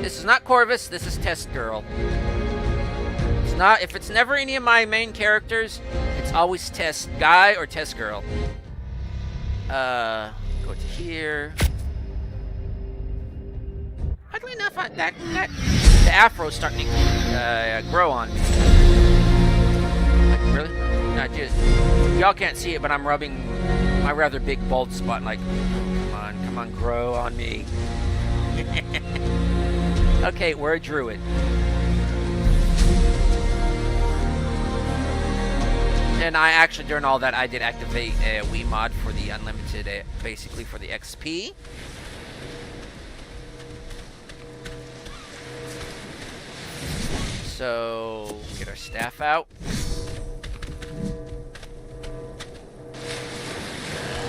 This is not Corvus, this is Test Girl. It's not, if it's never any of my main characters, it's always Test Guy or Test Girl. Go to here. enough. The afro's starting to grow on me. Like, really? No, just y'all can't see it, but I'm rubbing my rather big bald spot. Like, come on, grow on me. Okay, we're a druid. And I actually, during all that, I did activate a Wii mod for the unlimited, basically for the XP. So, get our staff out.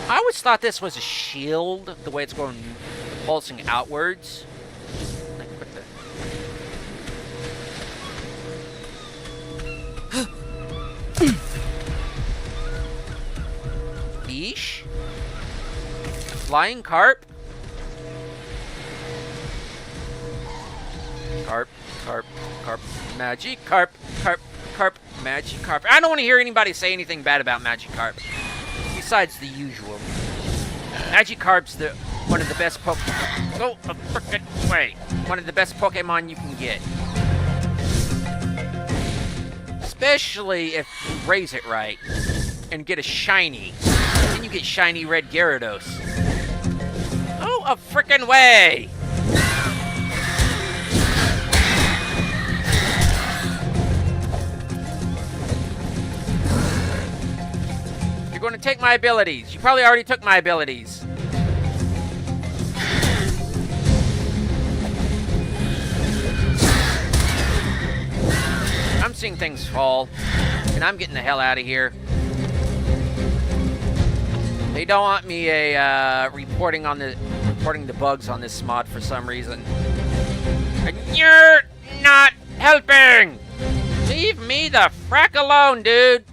I always thought this was a shield, the way it's going, pulsing outwards. Like, what the... Yeesh. Flying carp. Carp. Magic carp. Magic carp. I don't want to hear anybody say anything bad about Magic Carp. Besides the usual. Magikarp's one of the best Pokemon. Go a frickin' way. One of the best Pokemon you can get. Especially if you raise it right and get a shiny. Then you get shiny red Gyarados. Oh, a frickin' way! You're going to take my abilities. You probably already took my abilities. I'm seeing things fall, and I'm getting the hell out of here. They don't want me reporting the bugs on this mod for some reason. And you're not helping! Leave me the frack alone, dude!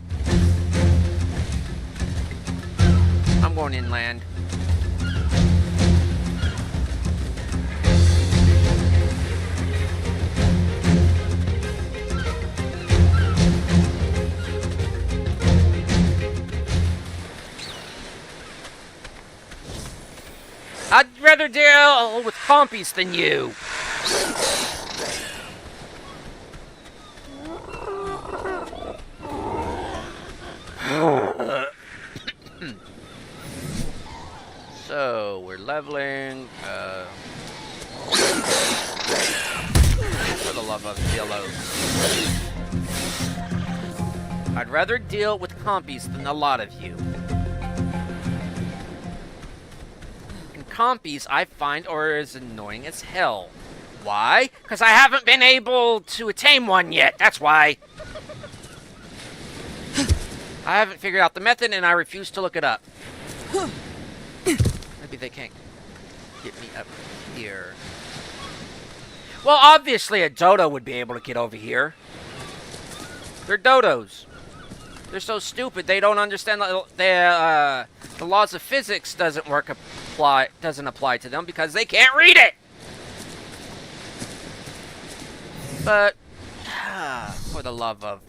I'm going inland. I'd rather deal with compies than you. So, we're leveling, for the love of yellows. I'd rather deal with compies than a lot of you. Compies I find are as annoying as hell. Why? Because I haven't been able to tame one yet. That's why. I haven't figured out the method and I refuse to look it up. Maybe they can't get me up here. Well, obviously a dodo would be able to get over here. They're dodos. They're so stupid they don't understand the laws of physics doesn't apply to them because they can't read it. But for the love of,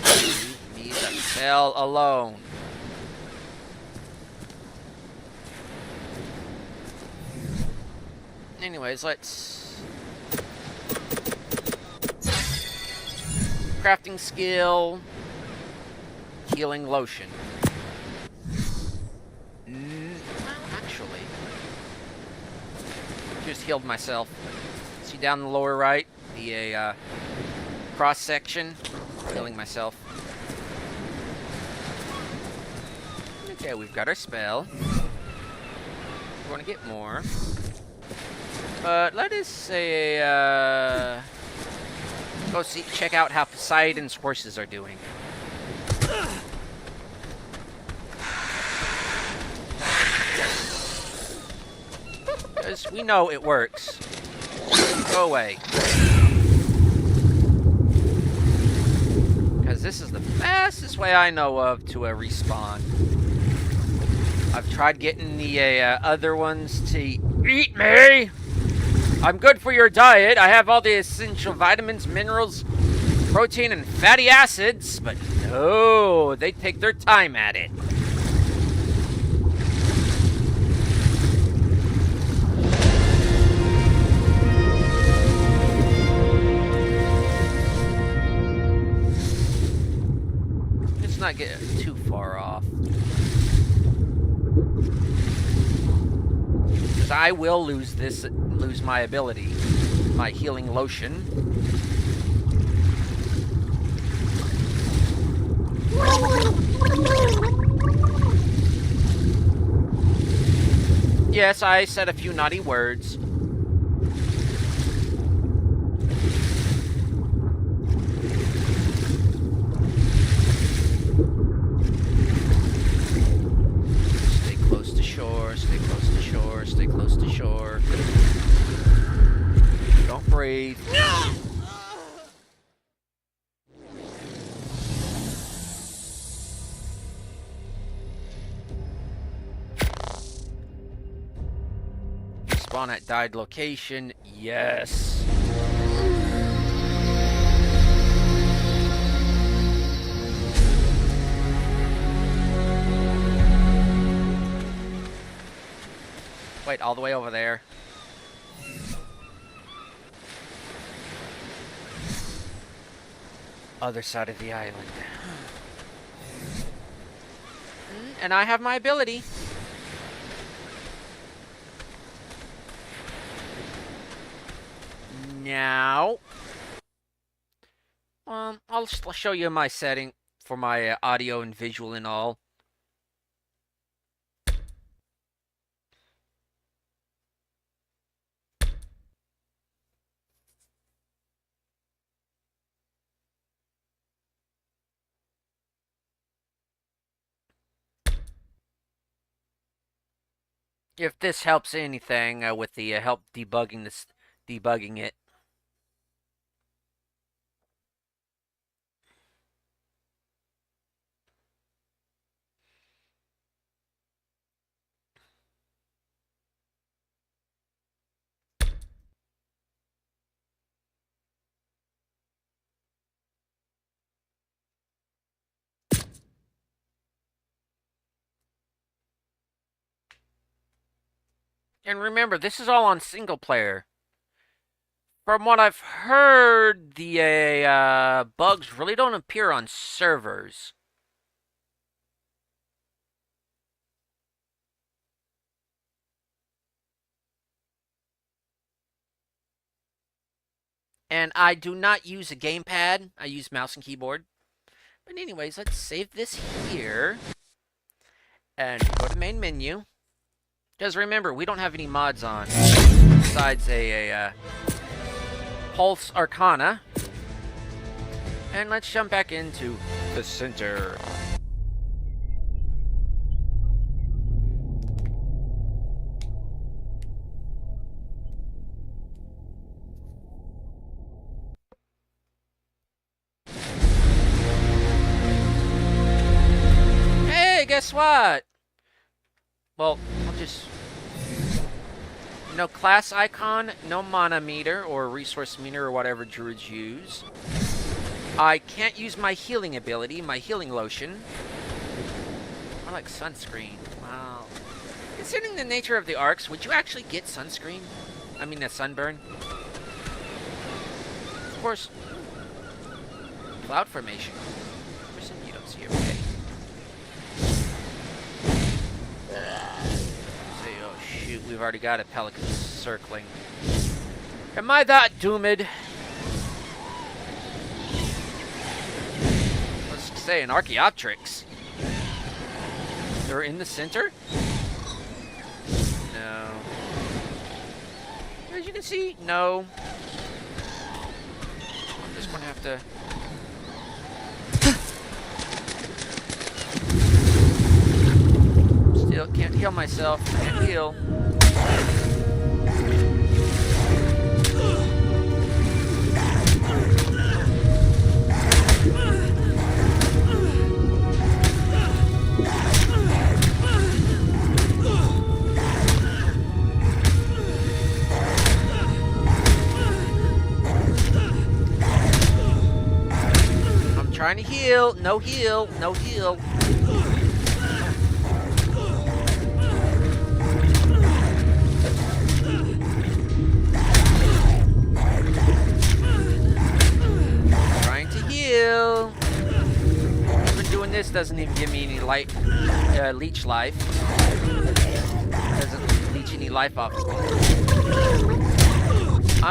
leave me the hell alone. Anyways, let's crafting skill, healing lotion. Actually, just healed myself. See down the lower right, the cross section, healing myself. Okay, we've got our spell. We're going to get more. But let us say, go check out how Poseidon's horses are doing. Because we know it works. Go away. Because this is the fastest way I know of to respawn. I've tried getting the other ones to eat me. I'm good for your diet. I have all the essential vitamins, minerals, protein, and fatty acids. But no, they take their time at it. not get too far off. Because I will lose my ability, my healing lotion. Yes, I said a few naughty words. Stay close to shore, stay close to shore, stay close to shore. Don't breathe. Spawn at died location. Yes. Wait, all the way over there. Other side of the island. And I have my ability. Now, I'll show you my setting for my audio and visual and all. If this helps anything with the help debugging it. And remember, this is all on single player. From what I've heard, the bugs really don't appear on servers. And I do not use a gamepad. I use mouse and keyboard. But anyways, let's save this here. And go to main menu. Because remember, we don't have any mods on. Besides a Pulse Arcana. And let's jump back into the center. Hey, guess what? Well, I'll just... No class icon, no mana meter or resource meter or whatever druids use. I can't use my healing ability, my healing lotion. More like sunscreen. Wow. Considering the nature of the arcs, would you actually get sunscreen? I mean, a sunburn? Of course. Cloud formation. For some you don't see every day. We've already got a pelican circling. Am I that doomed? Let's say an Archaeopteryx. They're in the center? No. As you can see, no. I'm just gonna have to... Still can't heal myself. Can't heal. I'm trying to heal. No heal. No heal. And this doesn't even give me any life, leech life. Doesn't leech any life off of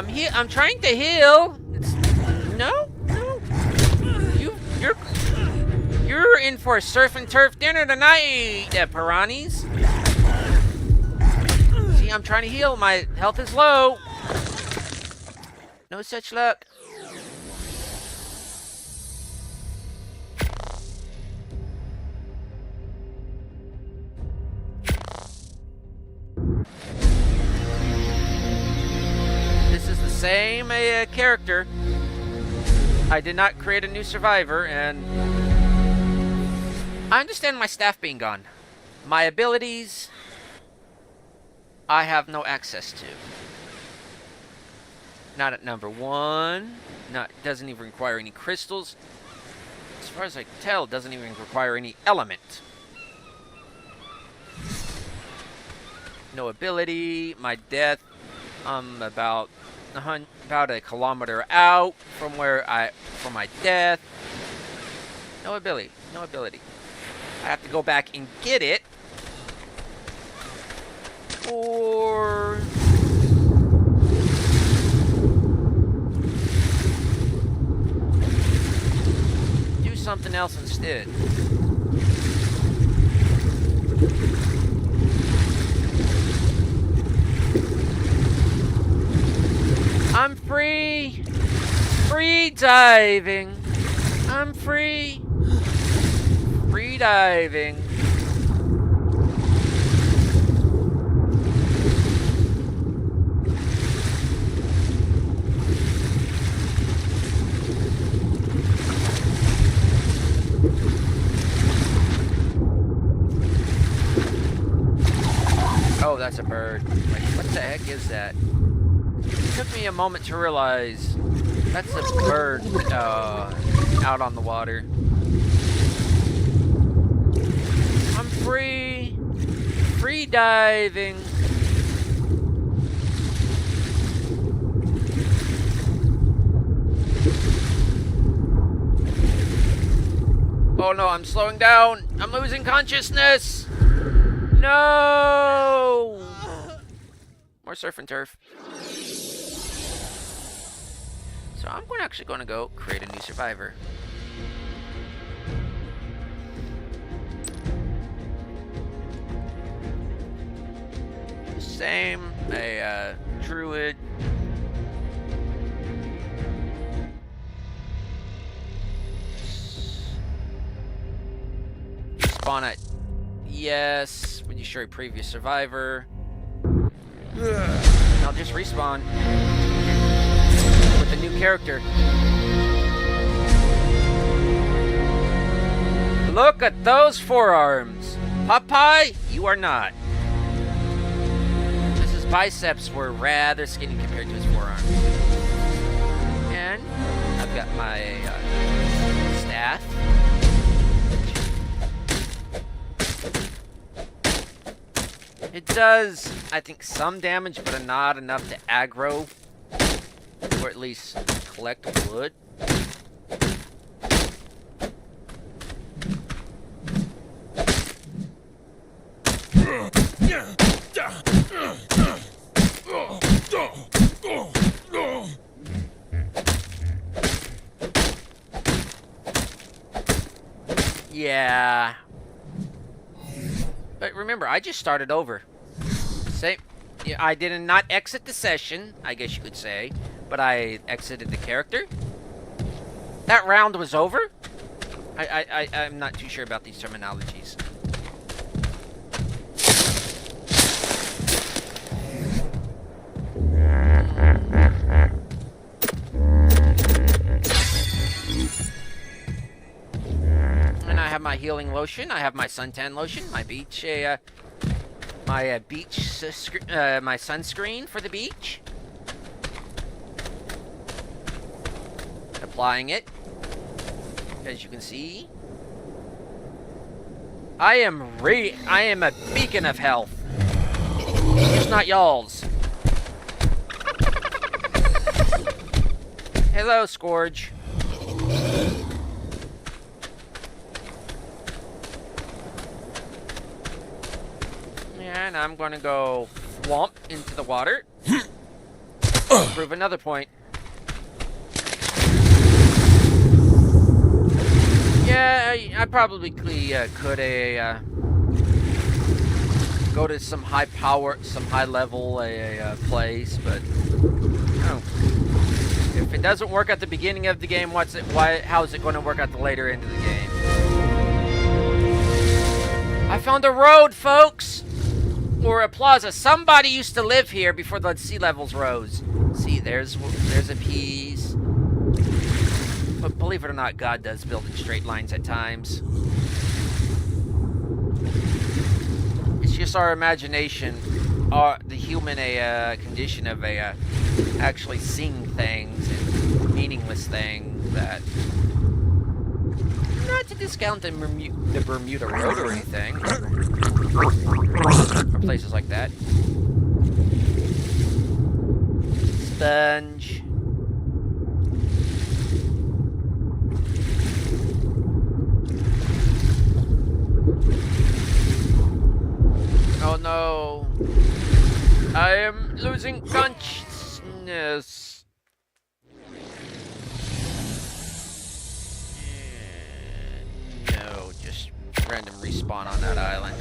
me. I'm trying to heal. No. You're in for a surf and turf dinner tonight, piranhas. See, I'm trying to heal. My health is low. No such luck. This is the same character. I did not create a new survivor, and I understand my staff being gone. My abilities, I have no access to. Not at number 1. Doesn't even require any crystals. As far as I can tell, it doesn't even require any element. No ability. My death, about a kilometer out from my death. No ability. I have to go back and get it, or do something else instead. I'm free diving. I'm free diving. Oh, that's a bird. Like, what the heck is that? It took me a moment to realize that's a bird out on the water. I'm free diving. Oh no, I'm slowing down. I'm losing consciousness. No! More surf and turf. So I'm actually going to go create a new survivor. Same, a druid. Spawn it. Yes. Would you show a previous survivor? I'll just respawn with a new character. Look at those forearms. Popeye, you are not. His biceps were rather skinny compared to his forearms. And I've got my staff. It does, I think, some damage, but not enough to aggro, or at least collect wood. Yeah. But remember, I just started over. I did not exit the session, I guess you could say, but I exited the character. That round was over? I'm not too sure about these terminologies. And I have my healing lotion, I have my suntan lotion, my beach, my sunscreen for the beach. Applying it, as you can see. I am a beacon of health. It's not y'all's. Hello, Scourge. And I'm going to go flomp into the water. Prove another point. Yeah, I probably could go to some high power, some high level place, but oh, if it doesn't work at the beginning of the game, how is it going to work at the later end of the game? I found a road, folks, or a plaza. Somebody used to live here before the sea levels rose. See, there's a piece. But believe it or not, God does build in straight lines at times. It's just our imagination, the human condition of actually seeing things and meaningless things that. Not to discount the Bermuda Road or anything, or places like that. Sponge. Oh no. I am losing consciousness. No, just random respawn on that island.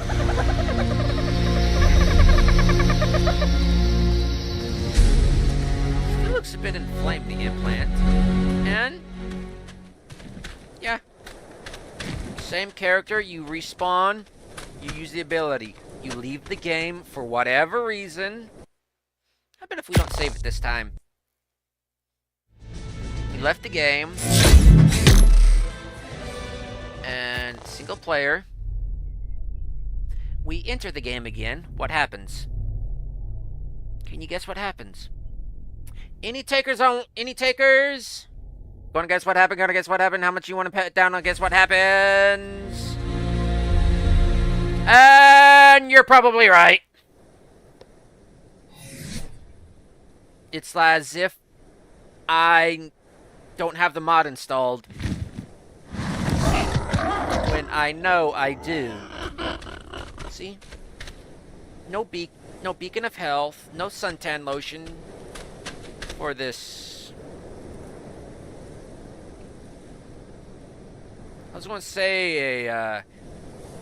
Still looks a bit inflamed, the implant. And yeah. Same character, you respawn, you use the ability. You leave the game for whatever reason. I bet if we don't save it this time. We left the game. And single player. We enter the game again. What happens? Can you guess what happens? Any takers on any takers? Gonna guess what happened? Gonna guess what happened? How much you want to put down on guess what happens? And you're probably right. It's as if I don't have the mod installed when I know I do. See? No beacon of health, no suntan lotion for this. I was going to say a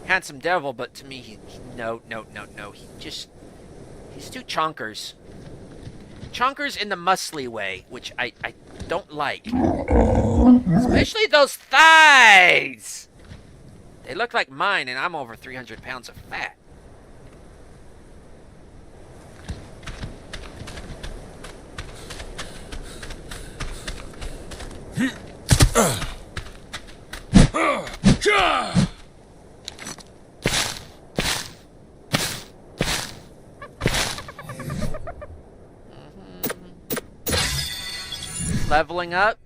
handsome devil, but to me, no. He's too chonkers. Chonkers in the muscly way, which I don't like. Especially those thighs! They look like mine, and I'm over 300 pounds of fat. Leveling up.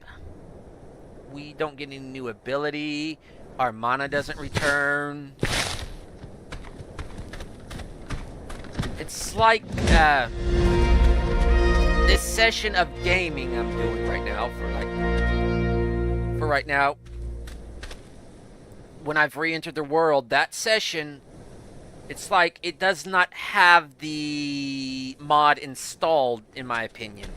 We don't get any new ability. Our mana doesn't return. It's like this session of gaming I'm doing right now for right now. When I've re-entered the world, that session, it's like it does not have the mod installed, in my opinion.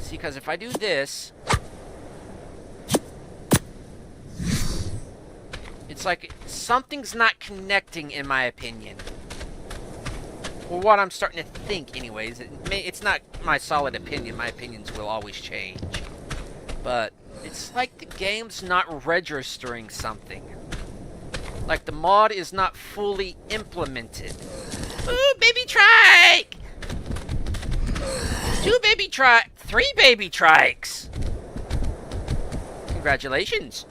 See, because if I do this, it's like something's not connecting, in my opinion. Or what I'm starting to think, anyways. It's not my solid opinion. My opinions will always change. But it's like the game's not registering something. Like the mod is not fully implemented. Ooh, baby trike! 2 baby trike, 3 baby trikes. Congratulations.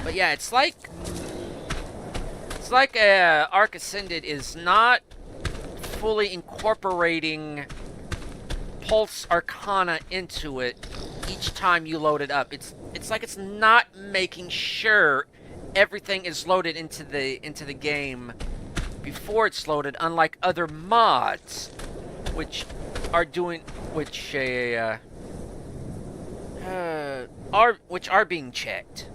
But yeah, it's like Arc Ascended is not fully incorporating Pulse Arcana into it each time you load it up. It's like it's not making sure everything is loaded into the game before it's loaded, unlike other mods which are doing have which are being checked,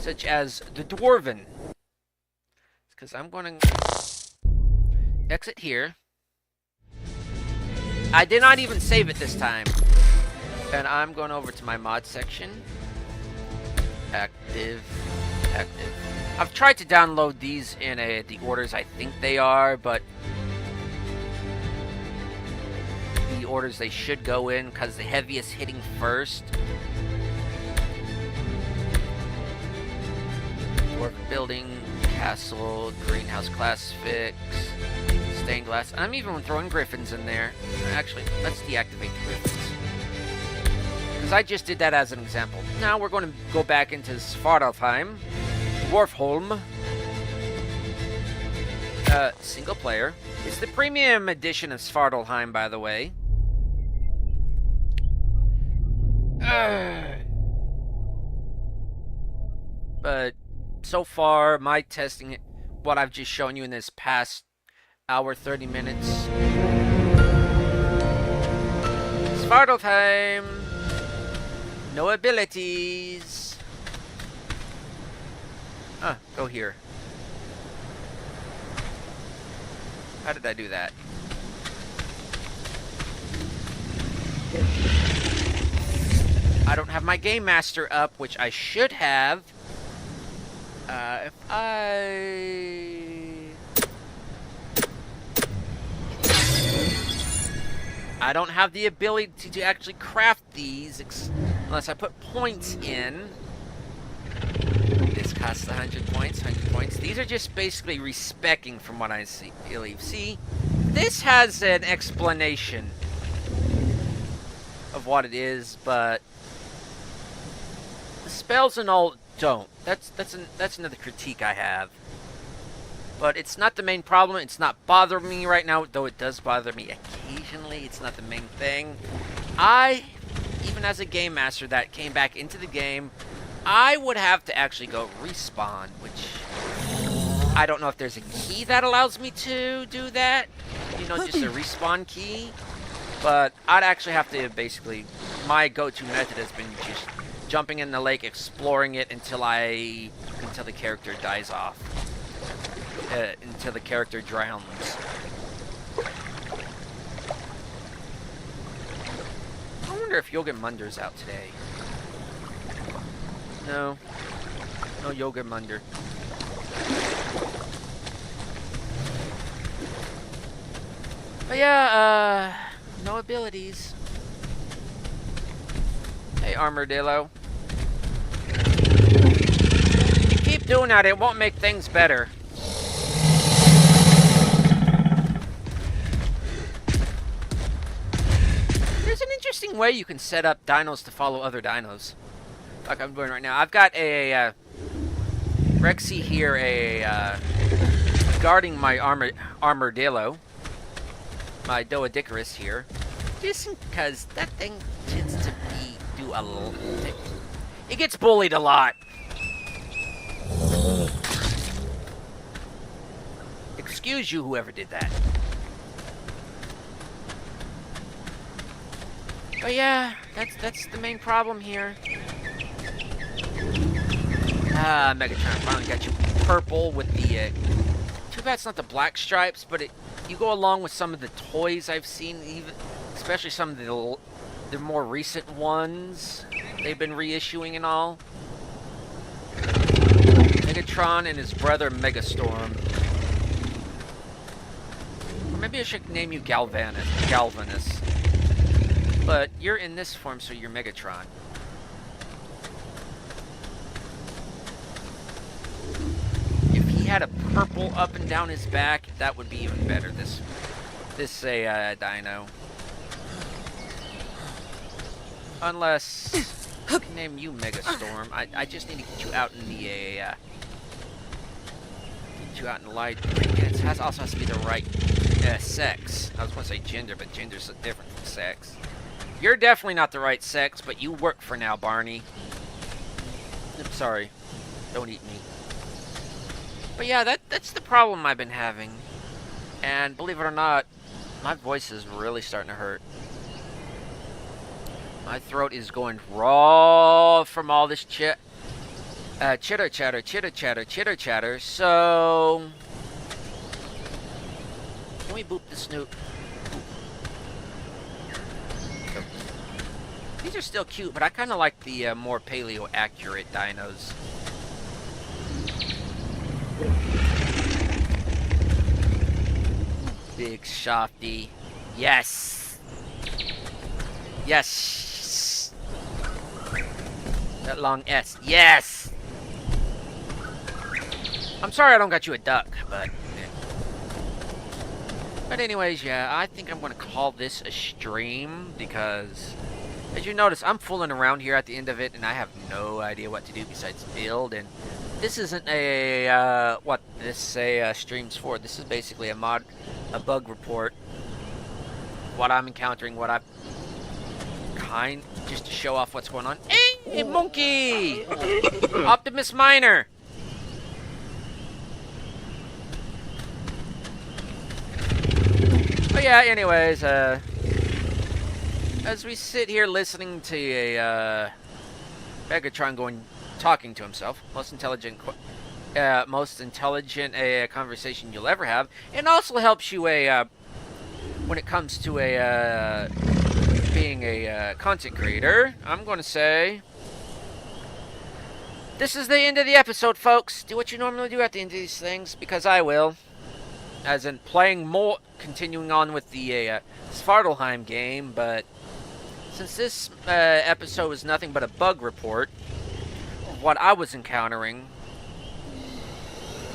such as the Dwarven. Because I'm going to exit here. I did not even save it this time. And I'm going over to my mod section. Active. I've tried to download these in the orders I think they are, but the orders they should go in, because the heaviest hitting first. Dwarven building, castle, greenhouse class fix, stained glass. I'm even throwing griffins in there. Actually, let's deactivate the griffins. Because I just did that as an example. Now we're going to go back into Svartalfheim, Dwarfholm, single player. It's the premium edition of Svartalfheim, by the way. But so far, my testing, what I've just shown you in this past hour, 30 minutes. Svartalfheim. No abilities. Go here. How did I do that? I don't have my Game Master up, which I should have. If I don't have the ability to actually craft these unless I put points in. This costs 100 points, 100 points. These are just basically respecking from what I believe. See, this has an explanation of what it is, but the spells and all don't. That's another critique I have. But it's not the main problem. It's not bothering me right now, though it does bother me occasionally. It's not the main thing. Even as a game master that came back into the game, I would have to actually go respawn, which I don't know if there's a key that allows me to do that. You know, just a respawn key. But I'd actually have to basically, my go-to method has been just jumping in the lake, exploring it until the character dies off. Until the character drowns. I wonder if Yogamunder's out today. No. No Yogamunder. But yeah, no abilities. Hey, Armadillo. Keep doing that, it won't make things better. There's an interesting way you can set up dinos to follow other dinos. Like I'm doing right now. I've got a Rexy here, guarding my Armadillo. My Doedicarus here. Just because that thing tends to do a little bit. It gets bullied a lot. Excuse you, whoever did that. But yeah, that's the main problem here. Megatron finally got you purple with the, too bad it's not the black stripes, but you go along with some of the toys I've seen, even, especially some of the more recent ones they've been reissuing and all. Megatron and his brother Megastorm. Or maybe I should name you Galvanus. But you're in this form, so you're Megatron. If he had a purple up and down his back, that would be even better. This dino. Unless I can name you Megastorm. I just need to get you out in the get you out in the light. It also has to be the right sex. I was going to say gender, but gender's different from sex. You're definitely not the right sex, but you work for now, Barney. I'm sorry. Don't eat me. But yeah, that's the problem I've been having. And believe it or not, my voice is really starting to hurt. My throat is going raw from all this chitter chatter. So, can we boop the snoot? These are still cute, but I kind of like the more paleo-accurate dinos. Big softy. Yes! Yes! That long S. Yes! I'm sorry I don't got you a duck, but... Yeah. But anyways, yeah, I think I'm going to call this a stream, because... As you notice, I'm fooling around here at the end of it, and I have no idea what to do besides build, and this isn't a, what this stream's for. This is basically a bug report. What I'm encountering, what I've just to show off what's going on. Hey, monkey! Optimus Minor! But yeah, anyways, as we sit here listening to a Megatron talking to himself, most intelligent conversation you'll ever have, and also helps you when it comes to being a content creator. I'm going to say this is the end of the episode, folks. Do what you normally do at the end of these things, because I will. As in playing more, continuing on with the Svartalheim game, but since this episode was nothing but a bug report of what I was encountering,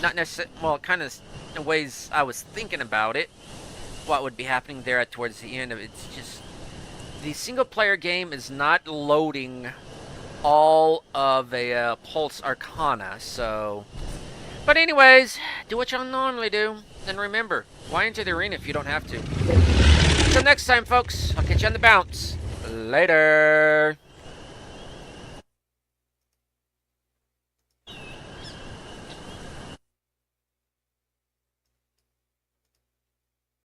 not necessarily, well, kind of in ways I was thinking about it, what would be happening there towards the end of it. It's just, the single-player game is not loading all of a Pulse Arcana, so... But anyways, do what y'all normally do, and remember, why enter the arena if you don't have to? Until next time, folks, I'll catch you on the bounce. Later.